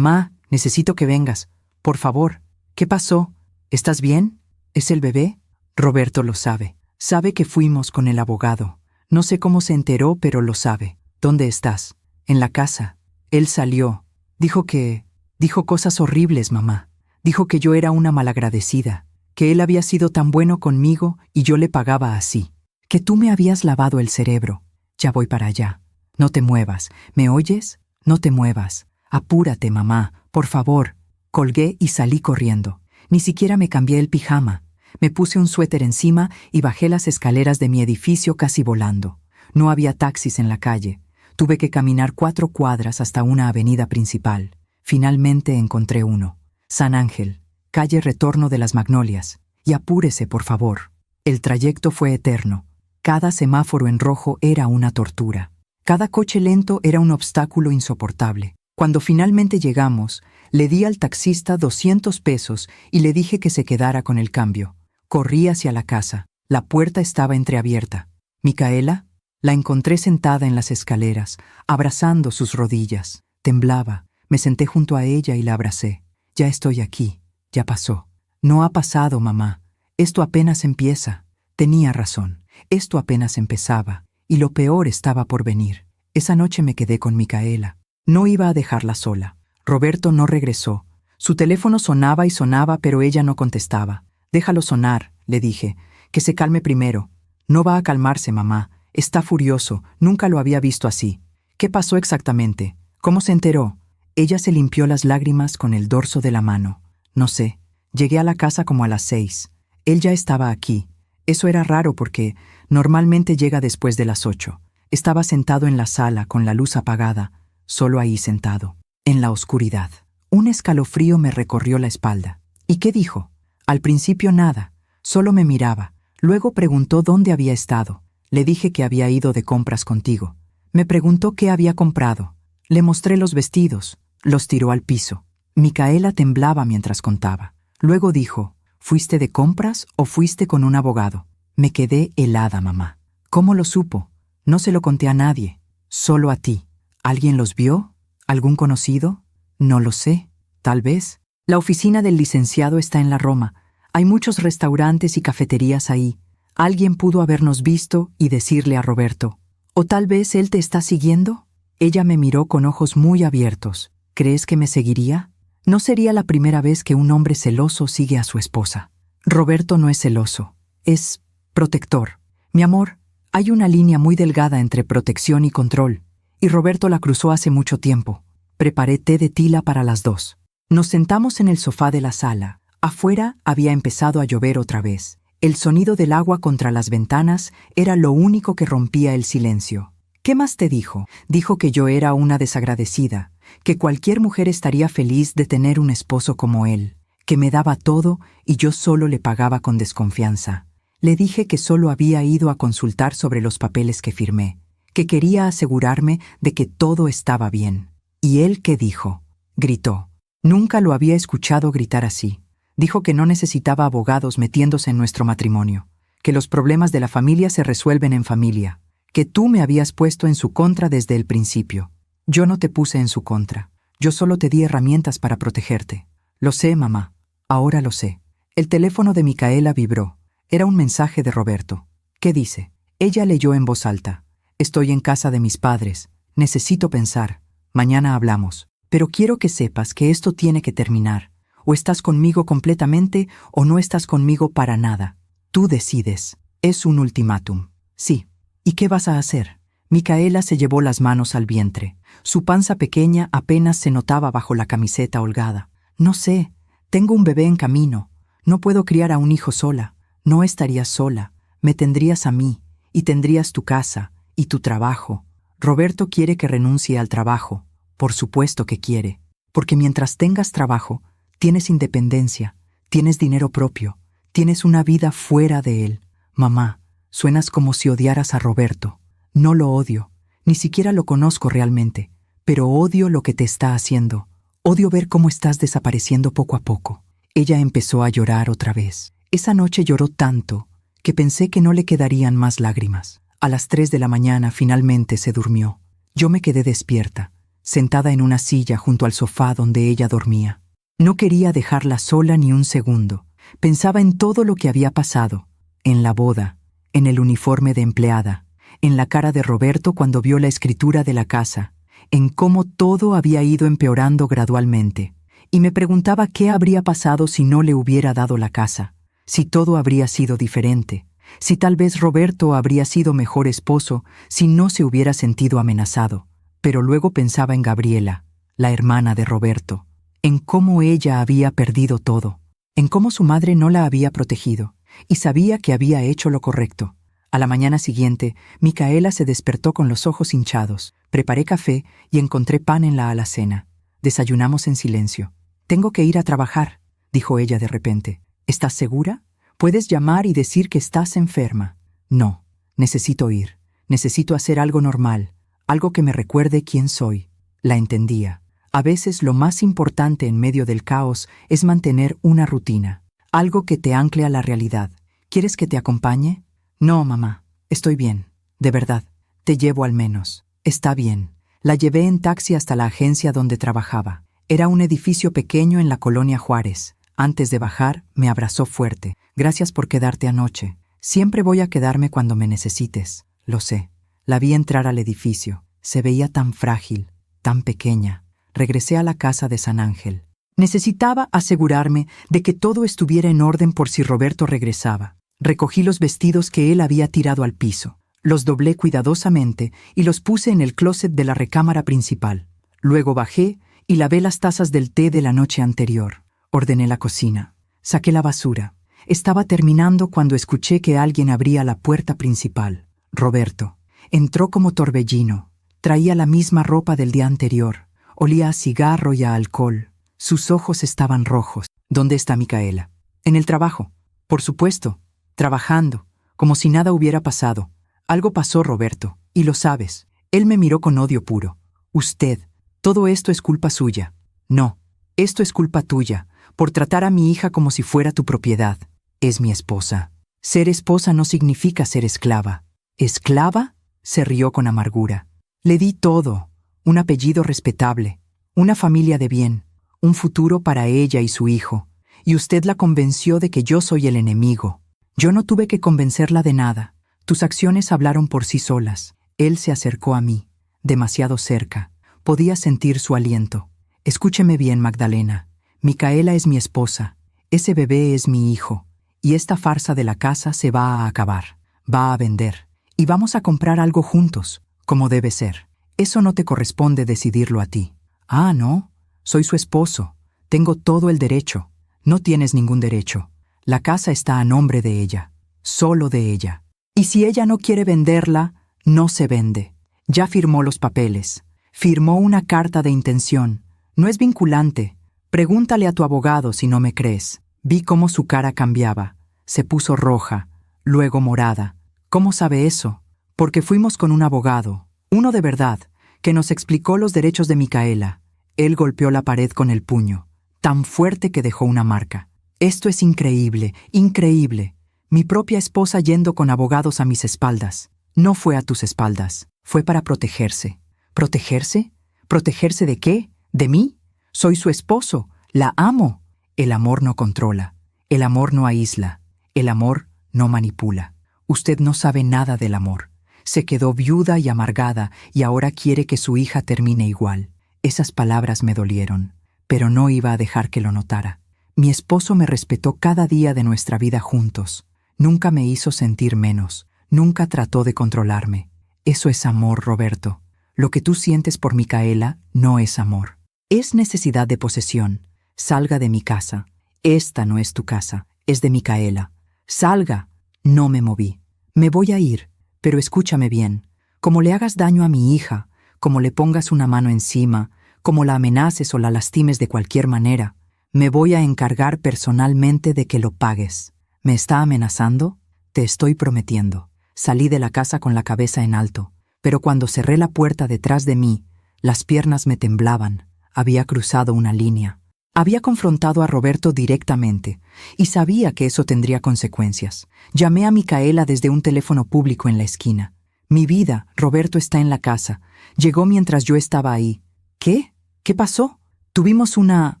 necesito que vengas. Por favor. ¿Qué pasó? ¿Estás bien? ¿Es el bebé? Roberto lo sabe. Sabe que fuimos con el abogado. No sé cómo se enteró, pero lo sabe. ¿Dónde estás? En la casa. Él salió. Dijo cosas horribles, mamá. Dijo que yo era una malagradecida, que él había sido tan bueno conmigo y yo le pagaba así, que tú me habías lavado el cerebro. Ya voy para allá. No te muevas. ¿Me oyes? No te muevas. Apúrate, mamá, por favor. Colgué y salí corriendo. Ni siquiera me cambié el pijama. Me puse un suéter encima y bajé las escaleras de mi edificio casi volando. No había taxis en la calle. Tuve que caminar 4 cuadras hasta una avenida principal. Finalmente encontré uno. San Ángel, calle Retorno de las Magnolias. Y apúrese, por favor. El trayecto fue eterno. Cada semáforo en rojo era una tortura. Cada coche lento era un obstáculo insoportable. Cuando finalmente llegamos, le di al taxista 200 pesos y le dije que se quedara con el cambio. Corrí hacia la casa. La puerta estaba entreabierta. Micaela, la encontré sentada en las escaleras, abrazando sus rodillas. Temblaba. Me senté junto a ella y la abracé. Ya estoy aquí. Ya pasó. No ha pasado, mamá. Esto apenas empieza. Tenía razón. Esto apenas empezaba. Y lo peor estaba por venir. Esa noche me quedé con Micaela. No iba a dejarla sola. Roberto no regresó. Su teléfono sonaba y sonaba, pero ella no contestaba. Déjalo sonar, le dije. Que se calme primero. No va a calmarse, mamá. Está furioso. Nunca lo había visto así. ¿Qué pasó exactamente? ¿Cómo se enteró? Ella se limpió las lágrimas con el dorso de la mano. No sé. Llegué a la casa como a las 6. Él ya estaba aquí. Eso era raro porque normalmente llega después de las 8. Estaba sentado en la sala con la luz apagada, solo ahí sentado, en la oscuridad. Un escalofrío me recorrió la espalda. ¿Y qué dijo? Al principio nada, solo me miraba. Luego preguntó dónde había estado. Le dije que había ido de compras contigo. Me preguntó qué había comprado. Le mostré los vestidos. Los tiró al piso. Micaela temblaba mientras contaba. Luego dijo, ¿fuiste de compras o fuiste con un abogado? Me quedé helada, mamá. ¿Cómo lo supo? No se lo conté a nadie. Solo a ti. ¿Alguien los vio? ¿Algún conocido? No lo sé. Tal vez. La oficina del licenciado está en la Roma. Hay muchos restaurantes y cafeterías ahí. Alguien pudo habernos visto y decirle a Roberto. ¿O tal vez él te está siguiendo? Ella me miró con ojos muy abiertos. ¿Crees que me seguiría? No sería la primera vez que un hombre celoso sigue a su esposa. Roberto no es celoso. Es protector. Mi amor, hay una línea muy delgada entre protección y control. Y Roberto la cruzó hace mucho tiempo. Preparé té de tila para las 2. Nos sentamos en el sofá de la sala. Afuera había empezado a llover otra vez. El sonido del agua contra las ventanas era lo único que rompía el silencio. ¿Qué más te dijo? Dijo que yo era una desagradecida, que cualquier mujer estaría feliz de tener un esposo como él, que me daba todo y yo solo le pagaba con desconfianza. Le dije que solo había ido a consultar sobre los papeles que firmé, que quería asegurarme de que todo estaba bien. ¿Y él qué dijo? Gritó. Nunca lo había escuchado gritar así. Dijo que no necesitaba abogados metiéndose en nuestro matrimonio, que los problemas de la familia se resuelven en familia, que tú me habías puesto en su contra desde el principio. Yo no te puse en su contra. Yo solo te di herramientas para protegerte. Lo sé, mamá. Ahora lo sé. El teléfono de Micaela vibró. Era un mensaje de Roberto. ¿Qué dice? Ella leyó en voz alta. Estoy en casa de mis padres. Necesito pensar. Mañana hablamos. Pero quiero que sepas que esto tiene que terminar. O estás conmigo completamente o no estás conmigo para nada. Tú decides. Es un ultimátum. Sí. ¿Y qué vas a hacer? Micaela se llevó las manos al vientre. Su panza pequeña apenas se notaba bajo la camiseta holgada. No sé. Tengo un bebé en camino. No puedo criar a un hijo sola. No estarías sola. Me tendrías a mí. Y tendrías tu casa. Y tu trabajo. Roberto quiere que renuncie al trabajo. Por supuesto que quiere. Porque mientras tengas trabajo, tienes independencia, tienes dinero propio, tienes una vida fuera de él. Mamá, suenas como si odiaras a Roberto. No lo odio, ni siquiera lo conozco realmente, pero odio lo que te está haciendo. Odio ver cómo estás desapareciendo poco a poco. Ella empezó a llorar otra vez. Esa noche lloró tanto que pensé que no le quedarían más lágrimas. A las 3 de la mañana finalmente se durmió. Yo me quedé despierta, sentada en una silla junto al sofá donde ella dormía. No quería dejarla sola ni un segundo. Pensaba en todo lo que había pasado, en la boda, en el uniforme de empleada, en la cara de Roberto cuando vio la escritura de la casa, en cómo todo había ido empeorando gradualmente, y me preguntaba qué habría pasado si no le hubiera dado la casa, si todo habría sido diferente, si tal vez Roberto habría sido mejor esposo si no se hubiera sentido amenazado. Pero luego pensaba en Gabriela, la hermana de Roberto, en cómo ella había perdido todo, en cómo su madre no la había protegido, y sabía que había hecho lo correcto. A la mañana siguiente, Micaela se despertó con los ojos hinchados. Preparé café y encontré pan en la alacena. Desayunamos en silencio. «Tengo que ir a trabajar», dijo ella de repente. «¿Estás segura? Puedes llamar y decir que estás enferma». «No, necesito ir. Necesito hacer algo normal, algo que me recuerde quién soy». La entendía. A veces lo más importante en medio del caos es mantener una rutina, algo que te ancle a la realidad. ¿Quieres que te acompañe? No, mamá, estoy bien, de verdad. Te llevo al menos. Está bien. La llevé en taxi hasta la agencia donde trabajaba. Era un edificio pequeño en la colonia Juárez. Antes de bajar, me abrazó fuerte. Gracias por quedarte anoche. Siempre voy a quedarme cuando me necesites. Lo sé. La vi entrar al edificio. Se veía tan frágil, tan pequeña. Regresé a la casa de San Ángel. Necesitaba asegurarme de que todo estuviera en orden por si Roberto regresaba. Recogí los vestidos que él había tirado al piso. Los doblé cuidadosamente y los puse en el closet de la recámara principal. Luego bajé y lavé las tazas del té de la noche anterior. Ordené la cocina. Saqué la basura. Estaba terminando cuando escuché que alguien abría la puerta principal. Roberto. Entró como torbellino. Traía la misma ropa del día anterior. Olía a cigarro y a alcohol. Sus ojos estaban rojos. ¿Dónde está Micaela? En el trabajo. Por supuesto. Trabajando. Como si nada hubiera pasado. Algo pasó, Roberto. Y lo sabes. Él me miró con odio puro. Usted. Todo esto es culpa suya. No. Esto es culpa tuya. Por tratar a mi hija como si fuera tu propiedad. Es mi esposa. Ser esposa no significa ser esclava. ¿Esclava? Se rió con amargura. Le di todo. Un apellido respetable, una familia de bien, un futuro para ella y su hijo, y usted la convenció de que yo soy el enemigo. Yo no tuve que convencerla de nada. Tus acciones hablaron por sí solas. Él se acercó a mí, demasiado cerca. Podía sentir su aliento. Escúcheme bien, Magdalena. Micaela es mi esposa, ese bebé es mi hijo, y esta farsa de la casa se va a acabar. Va a vender, y vamos a comprar algo juntos, como debe ser. Eso no te corresponde decidirlo a ti. Ah, no. Soy su esposo. Tengo todo el derecho. No tienes ningún derecho. La casa está a nombre de ella. Solo de ella. Y si ella no quiere venderla, no se vende. Ya firmó los papeles. Firmó una carta de intención. No es vinculante. Pregúntale a tu abogado si no me crees. Vi cómo su cara cambiaba. Se puso roja, luego morada. ¿Cómo sabe eso? Porque fuimos con un abogado. Uno de verdad, que nos explicó los derechos de Micaela. Él golpeó la pared con el puño, tan fuerte que dejó una marca. Esto es increíble, increíble. Mi propia esposa yendo con abogados a mis espaldas. No fue a tus espaldas, fue para protegerse. ¿Protegerse? ¿Protegerse de qué? ¿De mí? Soy su esposo, la amo. El amor no controla, el amor no aísla, el amor no manipula. Usted no sabe nada del amor. Se quedó viuda y amargada y ahora quiere que su hija termine igual. Esas palabras me dolieron, pero no iba a dejar que lo notara. Mi esposo me respetó cada día de nuestra vida juntos. Nunca me hizo sentir menos, nunca trató de controlarme. Eso es amor, Roberto. Lo que tú sientes por Micaela no es amor. Es necesidad de posesión. Salga de mi casa. Esta no es tu casa, es de Micaela. Salga. No me moví. Me voy a ir, pero escúchame bien. Como le hagas daño a mi hija, como le pongas una mano encima, como la amenaces o la lastimes de cualquier manera, me voy a encargar personalmente de que lo pagues. ¿Me está amenazando? Te estoy prometiendo. Salí de la casa con la cabeza en alto, pero cuando cerré la puerta detrás de mí, las piernas me temblaban. Había cruzado una línea. Había confrontado a Roberto directamente y sabía que eso tendría consecuencias. Llamé a Micaela desde un teléfono público en la esquina. Mi vida, Roberto está en la casa. Llegó mientras yo estaba ahí. ¿Qué? ¿Qué pasó? Tuvimos una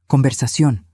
conversación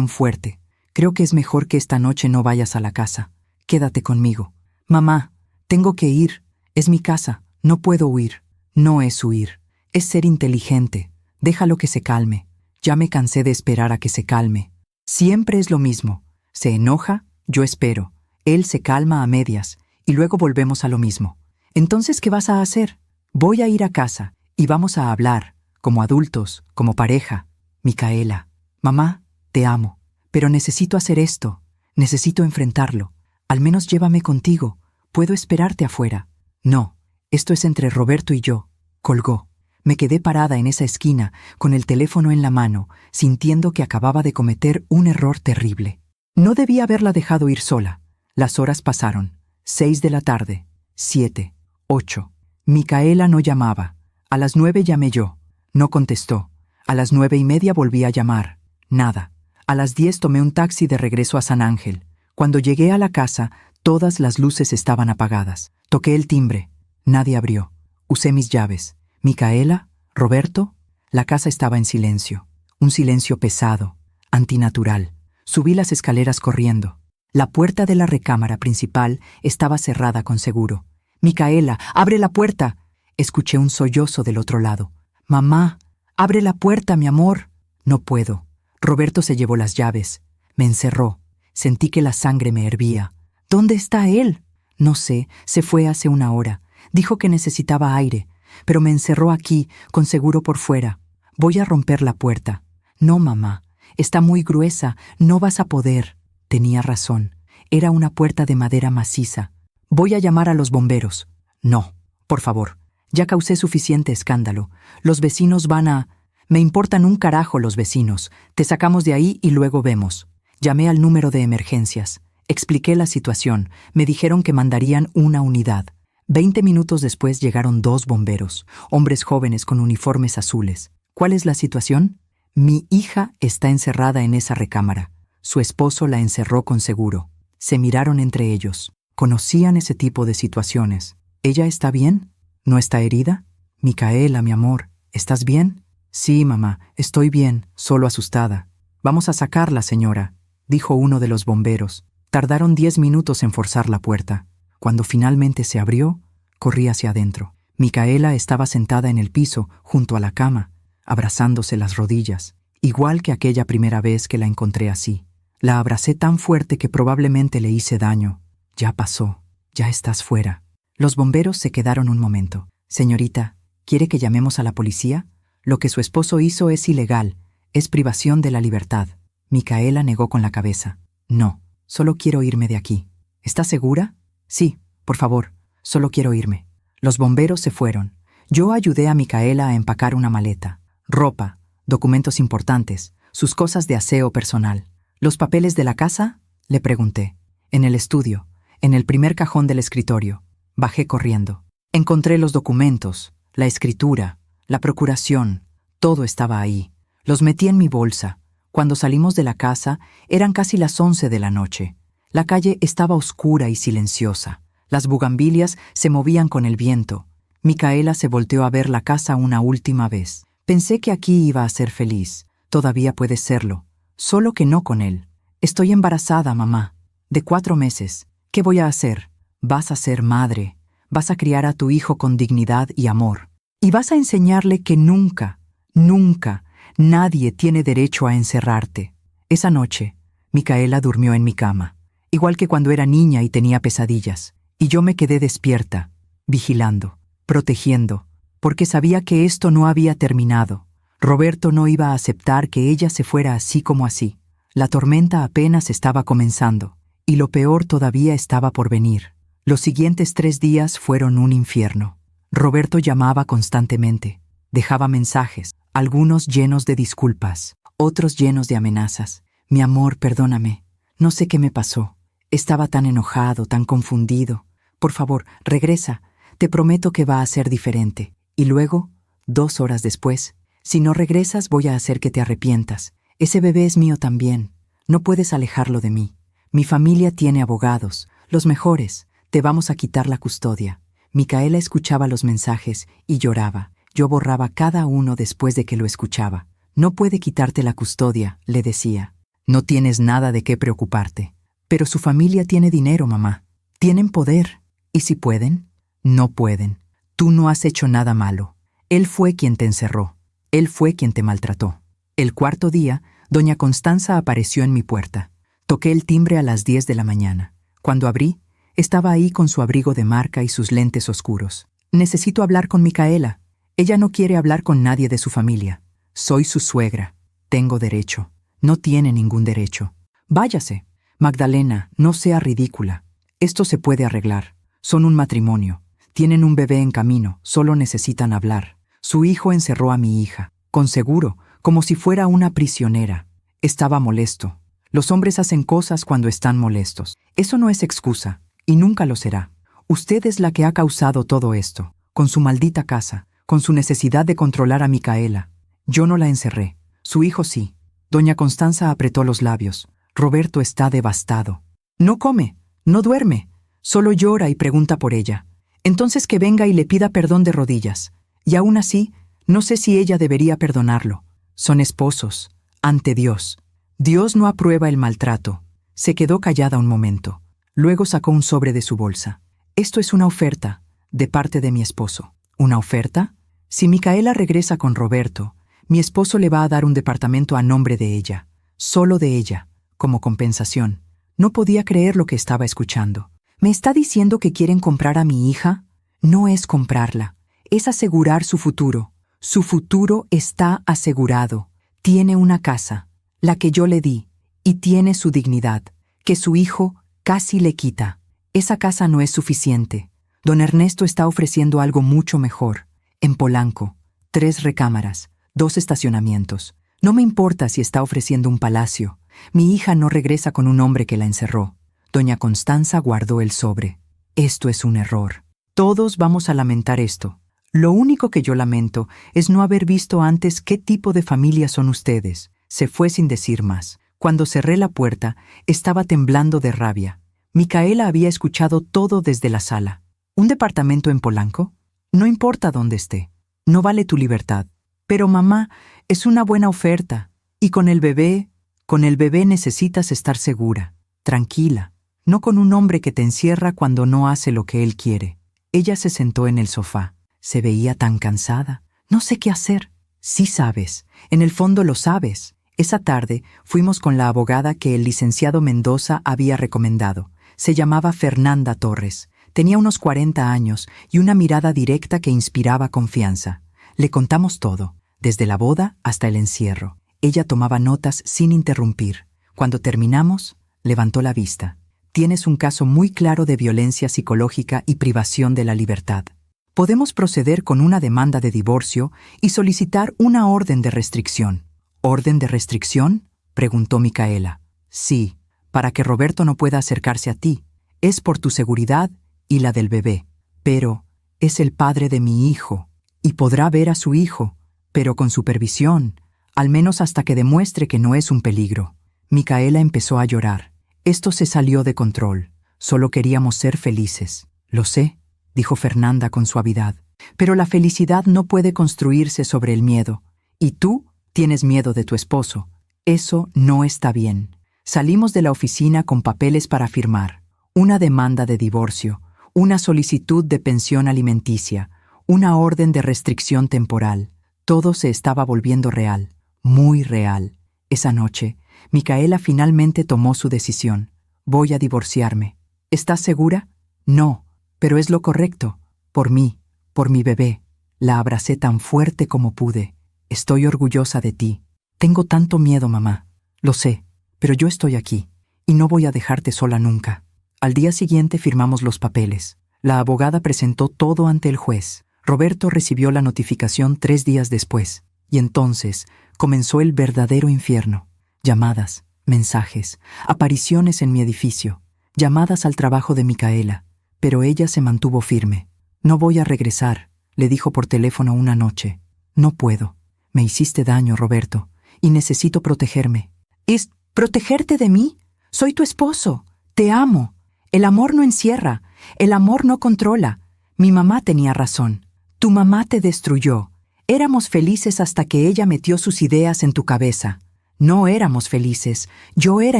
fuerte. Creo que es mejor que esta noche no vayas a la casa. Quédate conmigo. Mamá, tengo que ir. Es mi casa. No puedo huir. No es huir. Es ser inteligente. Déjalo que se calme. Ya me cansé de esperar a que se calme. Siempre es lo mismo. Se enoja, yo espero. Él se calma a medias y luego volvemos a lo mismo. Entonces, ¿qué vas a hacer? Voy a ir a casa y vamos a hablar, como adultos, como pareja. Micaela, mamá, te amo. Pero necesito hacer esto, necesito enfrentarlo. Al menos llévame contigo, puedo esperarte afuera. No, esto es entre Roberto y yo. Colgó. Me quedé parada en esa esquina, con el teléfono en la mano, sintiendo que acababa de cometer un error terrible. No debía haberla dejado ir sola. Las horas pasaron. 6 de la tarde, 7, 8. Micaela no llamaba. A las 9 llamé yo. No contestó. A las 9:30 volví a llamar. Nada. A las 10 tomé un taxi de regreso a San Ángel. Cuando llegué a la casa, todas las luces estaban apagadas. Toqué el timbre. Nadie abrió. Usé mis llaves. ¿Micaela? ¿Roberto? La casa estaba en silencio. Un silencio pesado, antinatural. Subí las escaleras corriendo. La puerta de la recámara principal estaba cerrada con seguro. «Micaela, abre la puerta». Escuché un sollozo del otro lado. «Mamá, abre la puerta, mi amor». «No puedo». Roberto se llevó las llaves. Me encerró. Sentí que la sangre me hervía. «¿Dónde está él?» «No sé, se fue hace una hora. Dijo que necesitaba aire, pero me encerró aquí, con seguro por fuera. Voy a romper la puerta». «No, mamá, está muy gruesa, no vas a poder». Tenía razón. Era una puerta de madera maciza. «Voy a llamar a los bomberos». «No, por favor. Ya causé suficiente escándalo. Los vecinos van a...» «Me importan un carajo los vecinos. Te sacamos de ahí y luego vemos». Llamé al número de emergencias. Expliqué la situación. Me dijeron que mandarían una unidad. 20 minutos después llegaron 2 bomberos, hombres jóvenes con uniformes azules. ¿Cuál es la situación? Mi hija está encerrada en esa recámara. Su esposo la encerró con seguro. Se miraron entre ellos. Conocían ese tipo de situaciones. ¿Ella está bien? ¿No está herida? Micaela, mi amor, ¿estás bien? Sí, mamá, estoy bien, solo asustada. Vamos a sacarla, señora, dijo uno de los bomberos. Tardaron 10 minutos en forzar la puerta. Cuando finalmente se abrió, corrí hacia adentro. Micaela estaba sentada en el piso, junto a la cama, abrazándose las rodillas, igual que aquella primera vez que la encontré así. La abracé tan fuerte que probablemente le hice daño. Ya pasó, ya estás fuera. Los bomberos se quedaron un momento. Señorita, ¿quiere que llamemos a la policía? Lo que su esposo hizo es ilegal, es privación de la libertad. Micaela negó con la cabeza. No, solo quiero irme de aquí. ¿Está segura? Sí, por favor, solo quiero irme. Los bomberos se fueron. Yo ayudé a Micaela a empacar una maleta. Ropa, documentos importantes, sus cosas de aseo personal. ¿Los papeles de la casa? Le pregunté. En el estudio, en el primer cajón del escritorio. Bajé corriendo. Encontré los documentos, la escritura, la procuración. Todo estaba ahí. Los metí en mi bolsa. Cuando salimos de la casa, eran casi las 11 de la noche. La calle estaba oscura y silenciosa. Las bugambilias se movían con el viento. Micaela se volteó a ver la casa una última vez. Pensé que aquí iba a ser feliz. Todavía puede serlo. Solo que no con él. Estoy embarazada, mamá. De 4 meses. ¿Qué voy a hacer? Vas a ser madre. Vas a criar a tu hijo con dignidad y amor. Y vas a enseñarle que nunca, nunca, nadie tiene derecho a encerrarte. Esa noche, Micaela durmió en mi cama, igual que cuando era niña y tenía pesadillas. Y yo me quedé despierta, vigilando, protegiendo, porque sabía que esto no había terminado. Roberto no iba a aceptar que ella se fuera así como así. La tormenta apenas estaba comenzando, y lo peor todavía estaba por venir. Los siguientes 3 días fueron un infierno. Roberto llamaba constantemente, dejaba mensajes, algunos llenos de disculpas, otros llenos de amenazas. Mi amor, perdóname, no sé qué me pasó. Estaba tan enojado, tan confundido. Por favor, regresa, te prometo que va a ser diferente. Y luego, 2 horas después, si no regresas voy a hacer que te arrepientas. Ese bebé es mío también, no puedes alejarlo de mí. Mi familia tiene abogados, los mejores, te vamos a quitar la custodia. Micaela escuchaba los mensajes y lloraba. Yo borraba cada uno después de que lo escuchaba. No puede quitarte la custodia, le decía. No tienes nada de qué preocuparte. Pero su familia tiene dinero, mamá. Tienen poder. ¿Y si pueden? No pueden. Tú no has hecho nada malo. Él fue quien te encerró. Él fue quien te maltrató. El 4.º día, doña Constanza apareció en mi puerta. Toqué el timbre a las 10 de la mañana. Cuando abrí, estaba ahí con su abrigo de marca y sus lentes oscuros. Necesito hablar con Micaela. Ella no quiere hablar con nadie de su familia. Soy su suegra. Tengo derecho. No tiene ningún derecho. Váyase. Magdalena, no sea ridícula. Esto se puede arreglar. Son un matrimonio. Tienen un bebé en camino. Solo necesitan hablar. Su hijo encerró a mi hija. Con seguro, como si fuera una prisionera. Estaba molesto. Los hombres hacen cosas cuando están molestos. Eso no es excusa. Y nunca lo será. Usted es la que ha causado todo esto, con su maldita casa, con su necesidad de controlar a Micaela. Yo no la encerré. Su hijo sí. Doña Constanza apretó los labios. Roberto está devastado. No come, no duerme. Solo llora y pregunta por ella. Entonces que venga y le pida perdón de rodillas. Y aún así, no sé si ella debería perdonarlo. Son esposos, ante Dios. Dios no aprueba el maltrato. Se quedó callada un momento. Luego sacó un sobre de su bolsa. Esto es una oferta, de parte de mi esposo. ¿Una oferta? Si Micaela regresa con Roberto, mi esposo le va a dar un departamento a nombre de ella, solo de ella, como compensación. No podía creer lo que estaba escuchando. ¿Me está diciendo que quieren comprar a mi hija? No es comprarla, es asegurar su futuro. Su futuro está asegurado. Tiene una casa, la que yo le di, y tiene su dignidad, que su hijo casi le quita. Esa casa no es suficiente. Don Ernesto está ofreciendo algo mucho mejor. En Polanco, 3 recámaras, 2 estacionamientos. No me importa si está ofreciendo un palacio. Mi hija no regresa con un hombre que la encerró. Doña Constanza guardó el sobre. Esto es un error. Todos vamos a lamentar esto. Lo único que yo lamento es no haber visto antes qué tipo de familia son ustedes. Se fue sin decir más. Cuando cerré la puerta, estaba temblando de rabia. Micaela había escuchado todo desde la sala. ¿Un departamento en Polanco? No importa dónde esté. No vale tu libertad. Pero mamá, es una buena oferta. Y con el bebé necesitas estar segura, tranquila, no con un hombre que te encierra cuando no hace lo que él quiere. Ella se sentó en el sofá. Se veía tan cansada. No sé qué hacer. Sí sabes. En el fondo lo sabes. Esa tarde fuimos con la abogada que el licenciado Mendoza había recomendado. Se llamaba Fernanda Torres. Tenía unos 40 años y una mirada directa que inspiraba confianza. Le contamos todo, desde la boda hasta el encierro. Ella tomaba notas sin interrumpir. Cuando terminamos, levantó la vista. Tienes un caso muy claro de violencia psicológica y privación de la libertad. Podemos proceder con una demanda de divorcio y solicitar una orden de restricción. ¿Orden de restricción?, preguntó Micaela. Sí, para que Roberto no pueda acercarse a ti. Es por tu seguridad y la del bebé. Pero es el padre de mi hijo y podrá ver a su hijo, pero con supervisión. al menos hasta que demuestre que no es un peligro. Micaela empezó a llorar. Esto se salió de control. Solo queríamos ser felices. Lo sé, dijo Fernanda con suavidad. Pero la felicidad no puede construirse sobre el miedo. Y tú tienes miedo de tu esposo. Eso no está bien. Salimos de la oficina con papeles para firmar. Una demanda de divorcio, una solicitud de pensión alimenticia, una orden de restricción temporal. Todo se estaba volviendo real, muy real. Esa noche, Micaela finalmente tomó su decisión. Voy a divorciarme. ¿Estás segura? No, pero es lo correcto. Por mí, por mi bebé. La abracé tan fuerte como pude. Estoy orgullosa de ti. Tengo tanto miedo, mamá. Lo sé, pero yo estoy aquí, y no voy a dejarte sola nunca. Al día siguiente firmamos los papeles. La abogada presentó todo ante el juez. Roberto recibió la notificación 3 días después, y entonces comenzó el verdadero infierno. Llamadas, mensajes, apariciones en mi edificio, llamadas al trabajo de Micaela, pero ella se mantuvo firme. No voy a regresar, le dijo por teléfono una noche. No puedo. Me hiciste daño, Roberto, y necesito protegerme. ¿Es protegerte de mí? Soy tu esposo. Te amo. El amor no encierra. El amor no controla. Mi mamá tenía razón. Tu mamá te destruyó. Éramos felices hasta que ella metió sus ideas en tu cabeza. No éramos felices. Yo era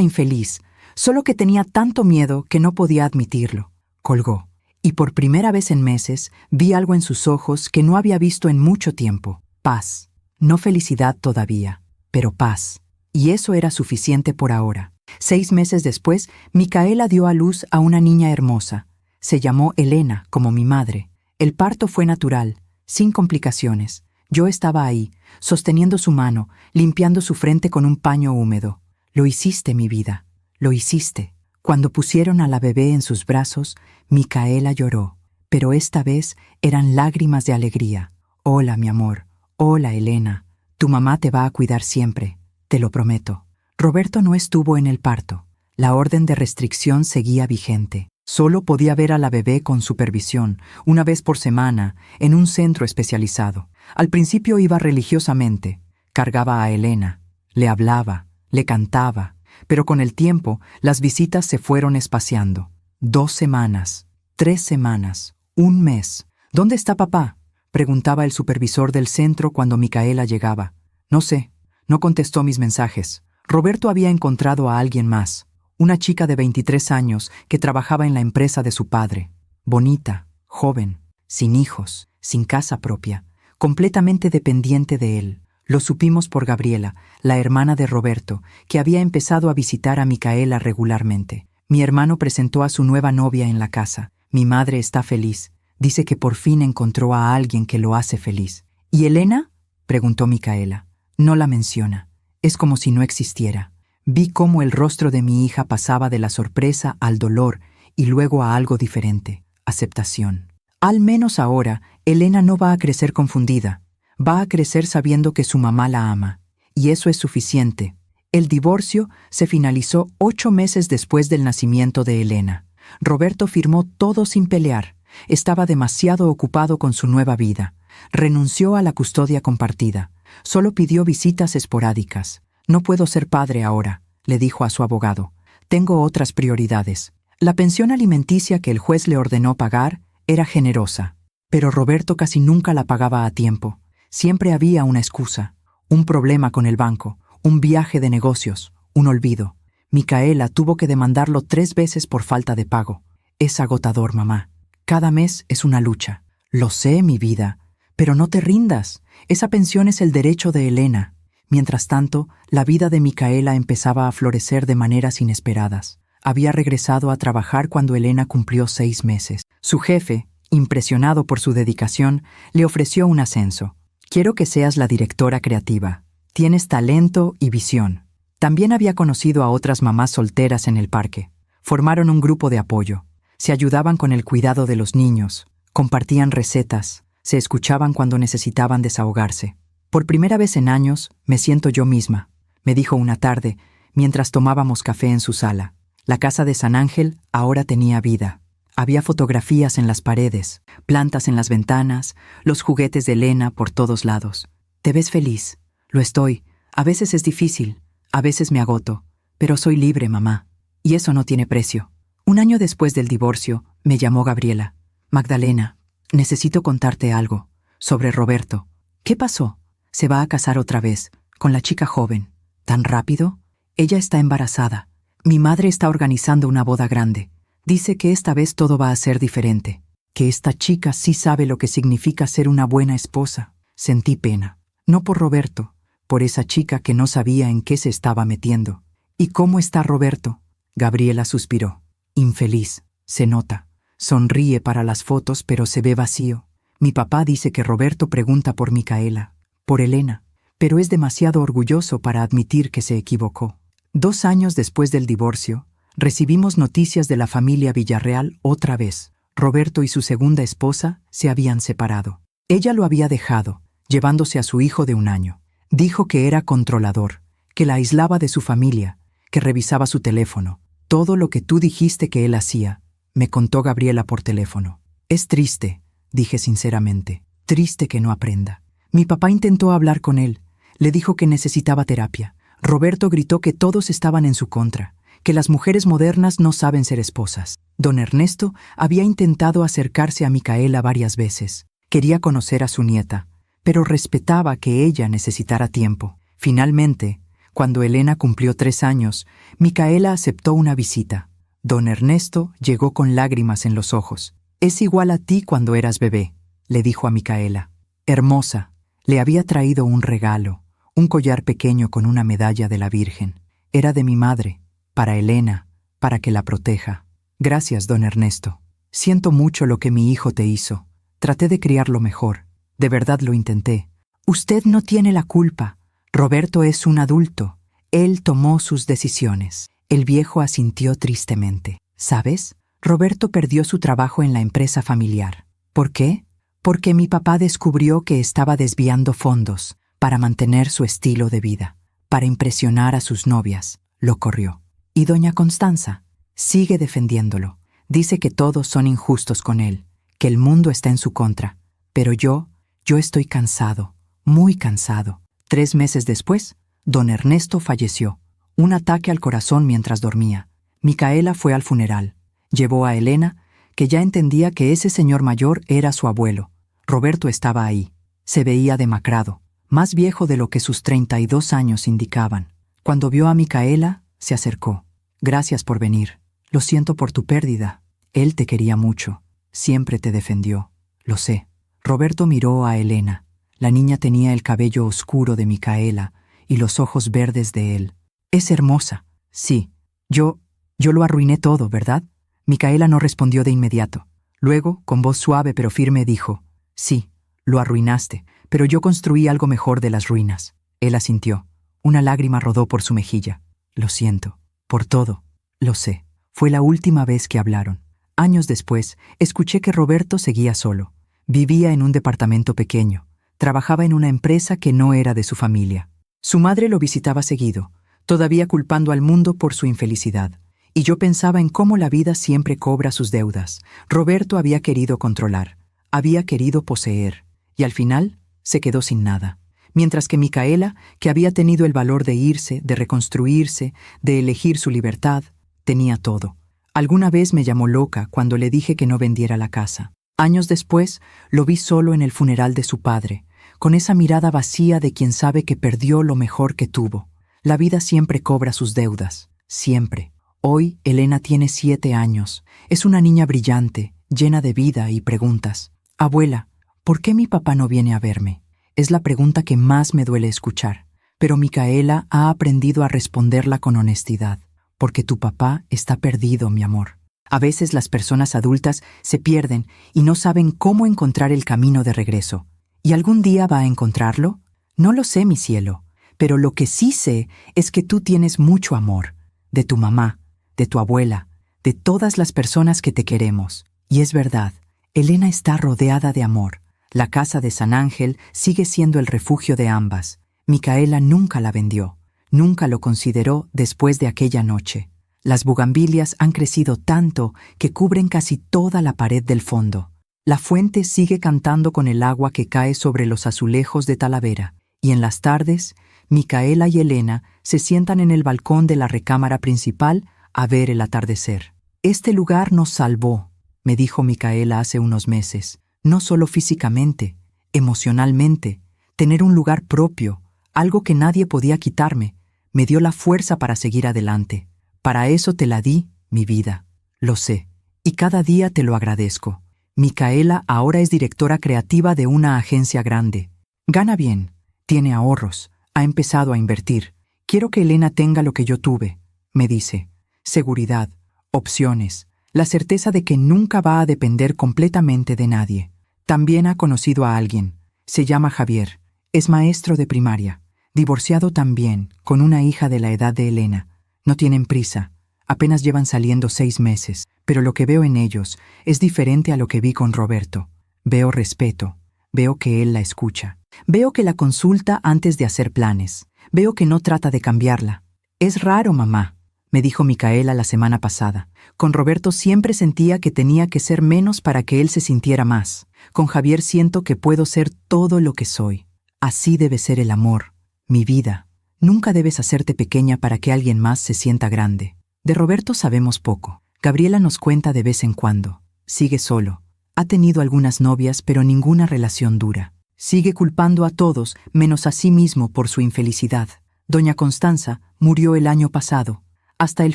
infeliz. Solo que tenía tanto miedo que no podía admitirlo. Colgó. Y por primera vez en meses vi algo en sus ojos que no había visto en mucho tiempo. Paz. No felicidad todavía, pero paz. Y eso era suficiente por ahora. 6 meses después, Micaela dio a luz a una niña hermosa. Se llamó Elena, como mi madre. El parto fue natural, sin complicaciones. Yo estaba ahí, sosteniendo su mano, limpiando su frente con un paño húmedo. Lo hiciste, mi vida. Lo hiciste. Cuando pusieron a la bebé en sus brazos, Micaela lloró. Pero esta vez eran lágrimas de alegría. Hola, mi amor. Hola, Elena. Tu mamá te va a cuidar siempre. Te lo prometo. Roberto no estuvo en el parto. La orden de restricción seguía vigente. Solo podía ver a la bebé con supervisión, una vez por semana, en un centro especializado. Al principio iba religiosamente. Cargaba a Elena. Le hablaba. Le cantaba. Pero con el tiempo, las visitas se fueron espaciando. 2 semanas. 3 semanas. 1 mes. ¿Dónde está papá?, preguntaba el supervisor del centro cuando Micaela llegaba. No sé. No contestó mis mensajes. Roberto había encontrado a alguien más. Una chica de 23 años que trabajaba en la empresa de su padre. Bonita, joven, sin hijos, sin casa propia, completamente dependiente de él. Lo supimos por Gabriela, la hermana de Roberto, que había empezado a visitar a Micaela regularmente. Mi hermano presentó a su nueva novia en la casa. Mi madre está feliz. Dice que por fin encontró a alguien que lo hace feliz. ¿Y Elena?, preguntó Micaela. No la menciona. Es como si no existiera. Vi cómo el rostro de mi hija pasaba de la sorpresa al dolor y luego a algo diferente, aceptación. Al menos ahora, Elena no va a crecer confundida. Va a crecer sabiendo que su mamá la ama. Y eso es suficiente. El divorcio se finalizó 8 meses después del nacimiento de Elena. Roberto firmó todo sin pelear. Estaba demasiado ocupado con su nueva vida. Renunció a la custodia compartida. Solo pidió visitas esporádicas. No puedo ser padre ahora, le dijo a su abogado. Tengo otras prioridades. La pensión alimenticia que el juez le ordenó pagar era generosa, pero Roberto casi nunca la pagaba a tiempo. Siempre había una excusa, un problema con el banco, un viaje de negocios, un olvido. Micaela tuvo que demandarlo 3 veces por falta de pago. Es agotador, mamá. Cada mes es una lucha. Lo sé, mi vida, pero no te rindas. Esa pensión es el derecho de Elena. Mientras tanto, la vida de Micaela empezaba a florecer de maneras inesperadas. Había regresado a trabajar cuando Elena cumplió 6 meses. Su jefe, impresionado por su dedicación, le ofreció un ascenso. Quiero que seas la directora creativa. Tienes talento y visión. También había conocido a otras mamás solteras en el parque. Formaron un grupo de apoyo. Se ayudaban con el cuidado de los niños. Compartían recetas. Se escuchaban cuando necesitaban desahogarse. Por primera vez en años, me siento yo misma, me dijo una tarde, mientras tomábamos café en su sala. La casa de San Ángel ahora tenía vida. Había fotografías en las paredes, plantas en las ventanas, los juguetes de Elena por todos lados. Te ves feliz. Lo estoy. A veces es difícil, a veces me agoto, pero soy libre, mamá. Y eso no tiene precio. Un año después del divorcio, me llamó Gabriela. Magdalena, necesito contarte algo. Sobre Roberto. ¿Qué pasó? Se va a casar otra vez, con la chica joven. ¿Tan rápido? Ella está embarazada. Mi madre está organizando una boda grande. Dice que esta vez todo va a ser diferente. Que esta chica sí sabe lo que significa ser una buena esposa. Sentí pena. No por Roberto, por esa chica que no sabía en qué se estaba metiendo. ¿Y cómo está Roberto? Gabriela suspiró. Infeliz, se nota. Sonríe para las fotos, pero se ve vacío. Mi papá dice que Roberto pregunta por Micaela, por Elena, pero es demasiado orgulloso para admitir que se equivocó. 2 años después del divorcio, recibimos noticias de la familia Villarreal otra vez. Roberto y su segunda esposa se habían separado. Ella lo había dejado, llevándose a su hijo de 1 año. Dijo que era controlador, que la aislaba de su familia, que revisaba su teléfono. Todo lo que tú dijiste que él hacía, me contó Gabriela por teléfono. Es triste, dije sinceramente. Triste que no aprenda. Mi papá intentó hablar con él. Le dijo que necesitaba terapia. Roberto gritó que todos estaban en su contra, que las mujeres modernas no saben ser esposas. Don Ernesto había intentado acercarse a Micaela varias veces. Quería conocer a su nieta, pero respetaba que ella necesitara tiempo. Finalmente, cuando Elena cumplió 3 años, Micaela aceptó una visita. Don Ernesto llegó con lágrimas en los ojos. «Es igual a ti cuando eras bebé», le dijo a Micaela. Hermosa, le había traído un regalo, un collar pequeño con una medalla de la Virgen. Era de mi madre, para Elena, para que la proteja. Gracias, don Ernesto. Siento mucho lo que mi hijo te hizo. Traté de criarlo mejor. De verdad lo intenté. Usted no tiene la culpa. Roberto es un adulto. Él tomó sus decisiones. El viejo asintió tristemente. ¿Sabes? Roberto perdió su trabajo en la empresa familiar. ¿Por qué? Porque mi papá descubrió que estaba desviando fondos para mantener su estilo de vida, para impresionar a sus novias. Lo corrió. Y doña Constanza sigue defendiéndolo. Dice que todos son injustos con él, que el mundo está en su contra. Pero yo estoy cansado, muy cansado. 3 meses después, don Ernesto falleció. Un ataque al corazón mientras dormía. Micaela fue al funeral. Llevó a Elena, que ya entendía que ese señor mayor era su abuelo. Roberto estaba ahí. Se veía demacrado, más viejo de lo que sus 32 años indicaban. Cuando vio a Micaela, se acercó. Gracias por venir. Lo siento por tu pérdida. Él te quería mucho. Siempre te defendió. Lo sé. Roberto miró a Elena. La niña tenía el cabello oscuro de Micaela y los ojos verdes de él. Es hermosa. Sí. Yo lo arruiné todo, ¿verdad? Micaela no respondió de inmediato. Luego, con voz suave pero firme, dijo: sí, lo arruinaste, pero yo construí algo mejor de las ruinas. Él asintió. Una lágrima rodó por su mejilla. Lo siento. Por todo. Lo sé. Fue la última vez que hablaron. Años después, escuché que Roberto seguía solo. Vivía en un departamento pequeño. Trabajaba en una empresa que no era de su familia. Su madre lo visitaba seguido, todavía culpando al mundo por su infelicidad. Y yo pensaba en cómo la vida siempre cobra sus deudas. Roberto había querido controlar, había querido poseer, y al final se quedó sin nada. Mientras que Micaela, que había tenido el valor de irse, de reconstruirse, de elegir su libertad, tenía todo. Alguna vez me llamó loca cuando le dije que no vendiera la casa. Años después, lo vi solo en el funeral de su padre, con esa mirada vacía de quien sabe que perdió lo mejor que tuvo. La vida siempre cobra sus deudas, siempre. Hoy, Elena tiene 7 años. Es una niña brillante, llena de vida y preguntas. Abuela, ¿por qué mi papá no viene a verme? Es la pregunta que más me duele escuchar. Pero Micaela ha aprendido a responderla con honestidad. Porque tu papá está perdido, mi amor. A veces las personas adultas se pierden y no saben cómo encontrar el camino de regreso. ¿Y algún día va a encontrarlo? No lo sé, mi cielo. Pero lo que sí sé es que tú tienes mucho amor. De tu mamá, de tu abuela, de todas las personas que te queremos. Y es verdad, Elena está rodeada de amor. La casa de San Ángel sigue siendo el refugio de ambas. Micaela nunca la vendió, nunca lo consideró después de aquella noche. Las bugambilias han crecido tanto que cubren casi toda la pared del fondo. La fuente sigue cantando con el agua que cae sobre los azulejos de Talavera. Y en las tardes, Micaela y Elena se sientan en el balcón de la recámara principal a ver el atardecer. Este lugar nos salvó, me dijo Micaela hace unos meses, no solo físicamente, emocionalmente. Tener un lugar propio, algo que nadie podía quitarme, me dio la fuerza para seguir adelante. Para eso te la di, mi vida. Lo sé, y cada día te lo agradezco. Micaela ahora es directora creativa de una agencia grande. Gana bien, tiene ahorros, ha empezado a invertir. Quiero que Elena tenga lo que yo tuve, me dice. Seguridad, opciones, la certeza de que nunca va a depender completamente de nadie. También ha conocido a alguien. Se llama Javier. Es maestro de primaria. Divorciado también, con una hija de la edad de Elena. No tienen prisa. Apenas llevan saliendo 6 meses, pero lo que veo en ellos es diferente a lo que vi con Roberto. Veo respeto. Veo que él la escucha. Veo que la consulta antes de hacer planes. Veo que no trata de cambiarla. Es raro, mamá, me dijo Micaela la semana pasada. Con Roberto siempre sentía que tenía que ser menos para que él se sintiera más. Con Javier siento que puedo ser todo lo que soy. Así debe ser el amor, mi vida. Nunca debes hacerte pequeña para que alguien más se sienta grande. De Roberto sabemos poco. Gabriela nos cuenta de vez en cuando. Sigue solo. Ha tenido algunas novias, pero ninguna relación dura. Sigue culpando a todos, menos a sí mismo, por su infelicidad. Doña Constanza murió el año pasado. Hasta el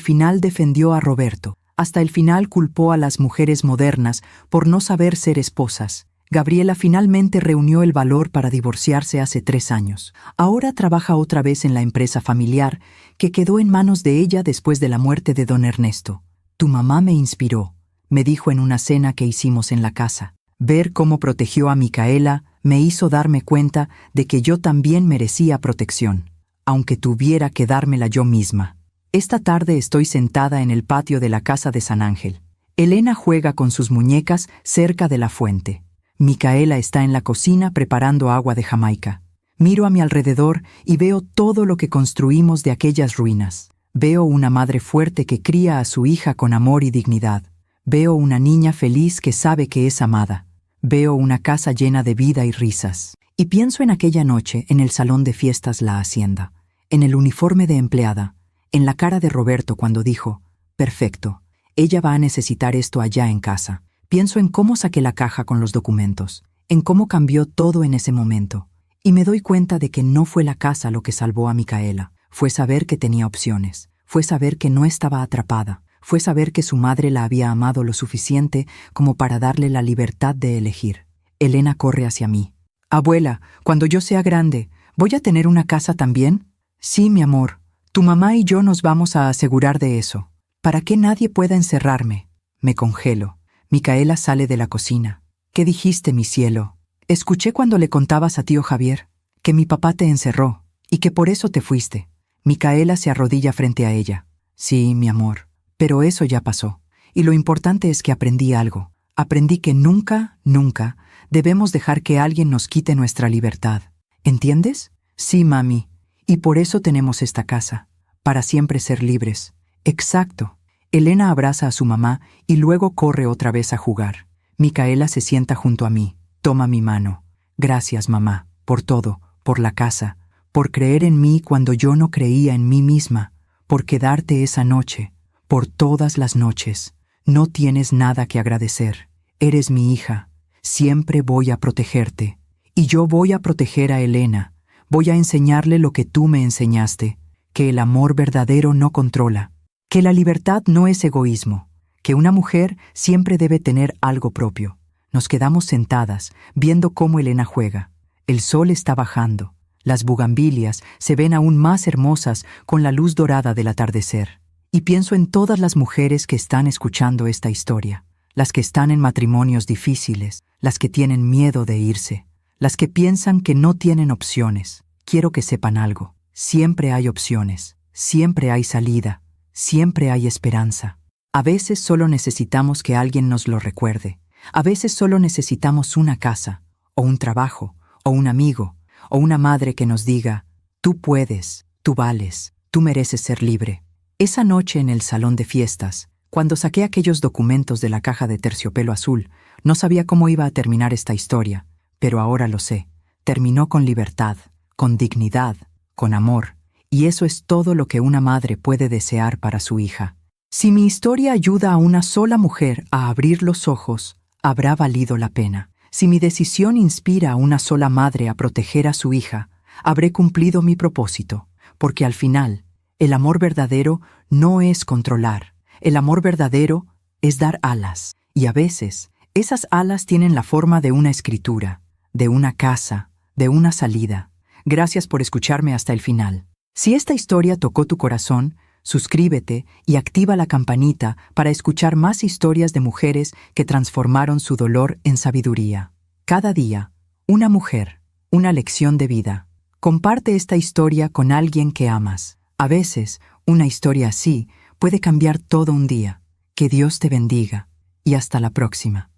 final defendió a Roberto. Hasta el final culpó a las mujeres modernas por no saber ser esposas. Gabriela finalmente reunió el valor para divorciarse hace 3 años. Ahora trabaja otra vez en la empresa familiar que quedó en manos de ella después de la muerte de don Ernesto. Tu mamá me inspiró, me dijo en una cena que hicimos en la casa. Ver cómo protegió a Micaela me hizo darme cuenta de que yo también merecía protección, aunque tuviera que dármela yo misma. Esta tarde estoy sentada en el patio de la casa de San Ángel. Elena juega con sus muñecas cerca de la fuente. Micaela está en la cocina preparando agua de Jamaica. Miro a mi alrededor y veo todo lo que construimos de aquellas ruinas. Veo una madre fuerte que cría a su hija con amor y dignidad. Veo una niña feliz que sabe que es amada. Veo una casa llena de vida y risas. Y pienso en aquella noche en el salón de fiestas La Hacienda, en el uniforme de empleada, en la cara de Roberto cuando dijo, perfecto, ella va a necesitar esto allá en casa. Pienso en cómo saqué la caja con los documentos, en cómo cambió todo en ese momento. Y me doy cuenta de que no fue la casa lo que salvó a Micaela. Fue saber que tenía opciones. Fue saber que no estaba atrapada. Fue saber que su madre la había amado lo suficiente como para darle la libertad de elegir. Elena corre hacia mí. Abuela, cuando yo sea grande, ¿voy a tener una casa también? Sí, mi amor. Tu mamá y yo nos vamos a asegurar de eso. Para que nadie pueda encerrarme. Me congelo. Micaela sale de la cocina. ¿Qué dijiste, mi cielo? Escuché cuando le contabas a tío Javier que mi papá te encerró y que por eso te fuiste. Micaela se arrodilla frente a ella. Sí, mi amor, pero eso ya pasó. Y lo importante es que aprendí algo. Aprendí que nunca, nunca debemos dejar que alguien nos quite nuestra libertad. ¿Entiendes? Sí, mami. Y por eso tenemos esta casa. Para siempre ser libres. Exacto. Elena abraza a su mamá y luego corre otra vez a jugar. Micaela se sienta junto a mí. Toma mi mano. Gracias, mamá, por todo, por la casa, por creer en mí cuando yo no creía en mí misma, por quedarte esa noche, por todas las noches. No tienes nada que agradecer. Eres mi hija. Siempre voy a protegerte. Y yo voy a proteger a Elena. Voy a enseñarle lo que tú me enseñaste, que el amor verdadero no controla, que la libertad no es egoísmo, que una mujer siempre debe tener algo propio. Nos quedamos sentadas, viendo cómo Elena juega. El sol está bajando. Las bugambilias se ven aún más hermosas con la luz dorada del atardecer. Y pienso en todas las mujeres que están escuchando esta historia, las que están en matrimonios difíciles, las que tienen miedo de irse, las que piensan que no tienen opciones. Quiero que sepan algo. Siempre hay opciones, siempre hay salida, siempre hay esperanza. A veces solo necesitamos que alguien nos lo recuerde. A veces solo necesitamos una casa, o un trabajo, o un amigo, o una madre que nos diga, tú puedes, tú vales, tú mereces ser libre. Esa noche en el salón de fiestas, cuando saqué aquellos documentos de la caja de terciopelo azul, no sabía cómo iba a terminar esta historia, pero ahora lo sé. Terminó con libertad, con dignidad, con amor, y eso es todo lo que una madre puede desear para su hija. Si mi historia ayuda a una sola mujer a abrir los ojos, habrá valido la pena. Si mi decisión inspira a una sola madre a proteger a su hija, habré cumplido mi propósito, porque al final, el amor verdadero no es controlar. El amor verdadero es dar alas, y a veces, esas alas tienen la forma de una escritura, de una casa, de una salida. Gracias por escucharme hasta el final. Si esta historia tocó tu corazón, suscríbete y activa la campanita para escuchar más historias de mujeres que transformaron su dolor en sabiduría. Cada día, una mujer, una lección de vida. Comparte esta historia con alguien que amas. A veces, una historia así puede cambiar todo un día. Que Dios te bendiga y hasta la próxima.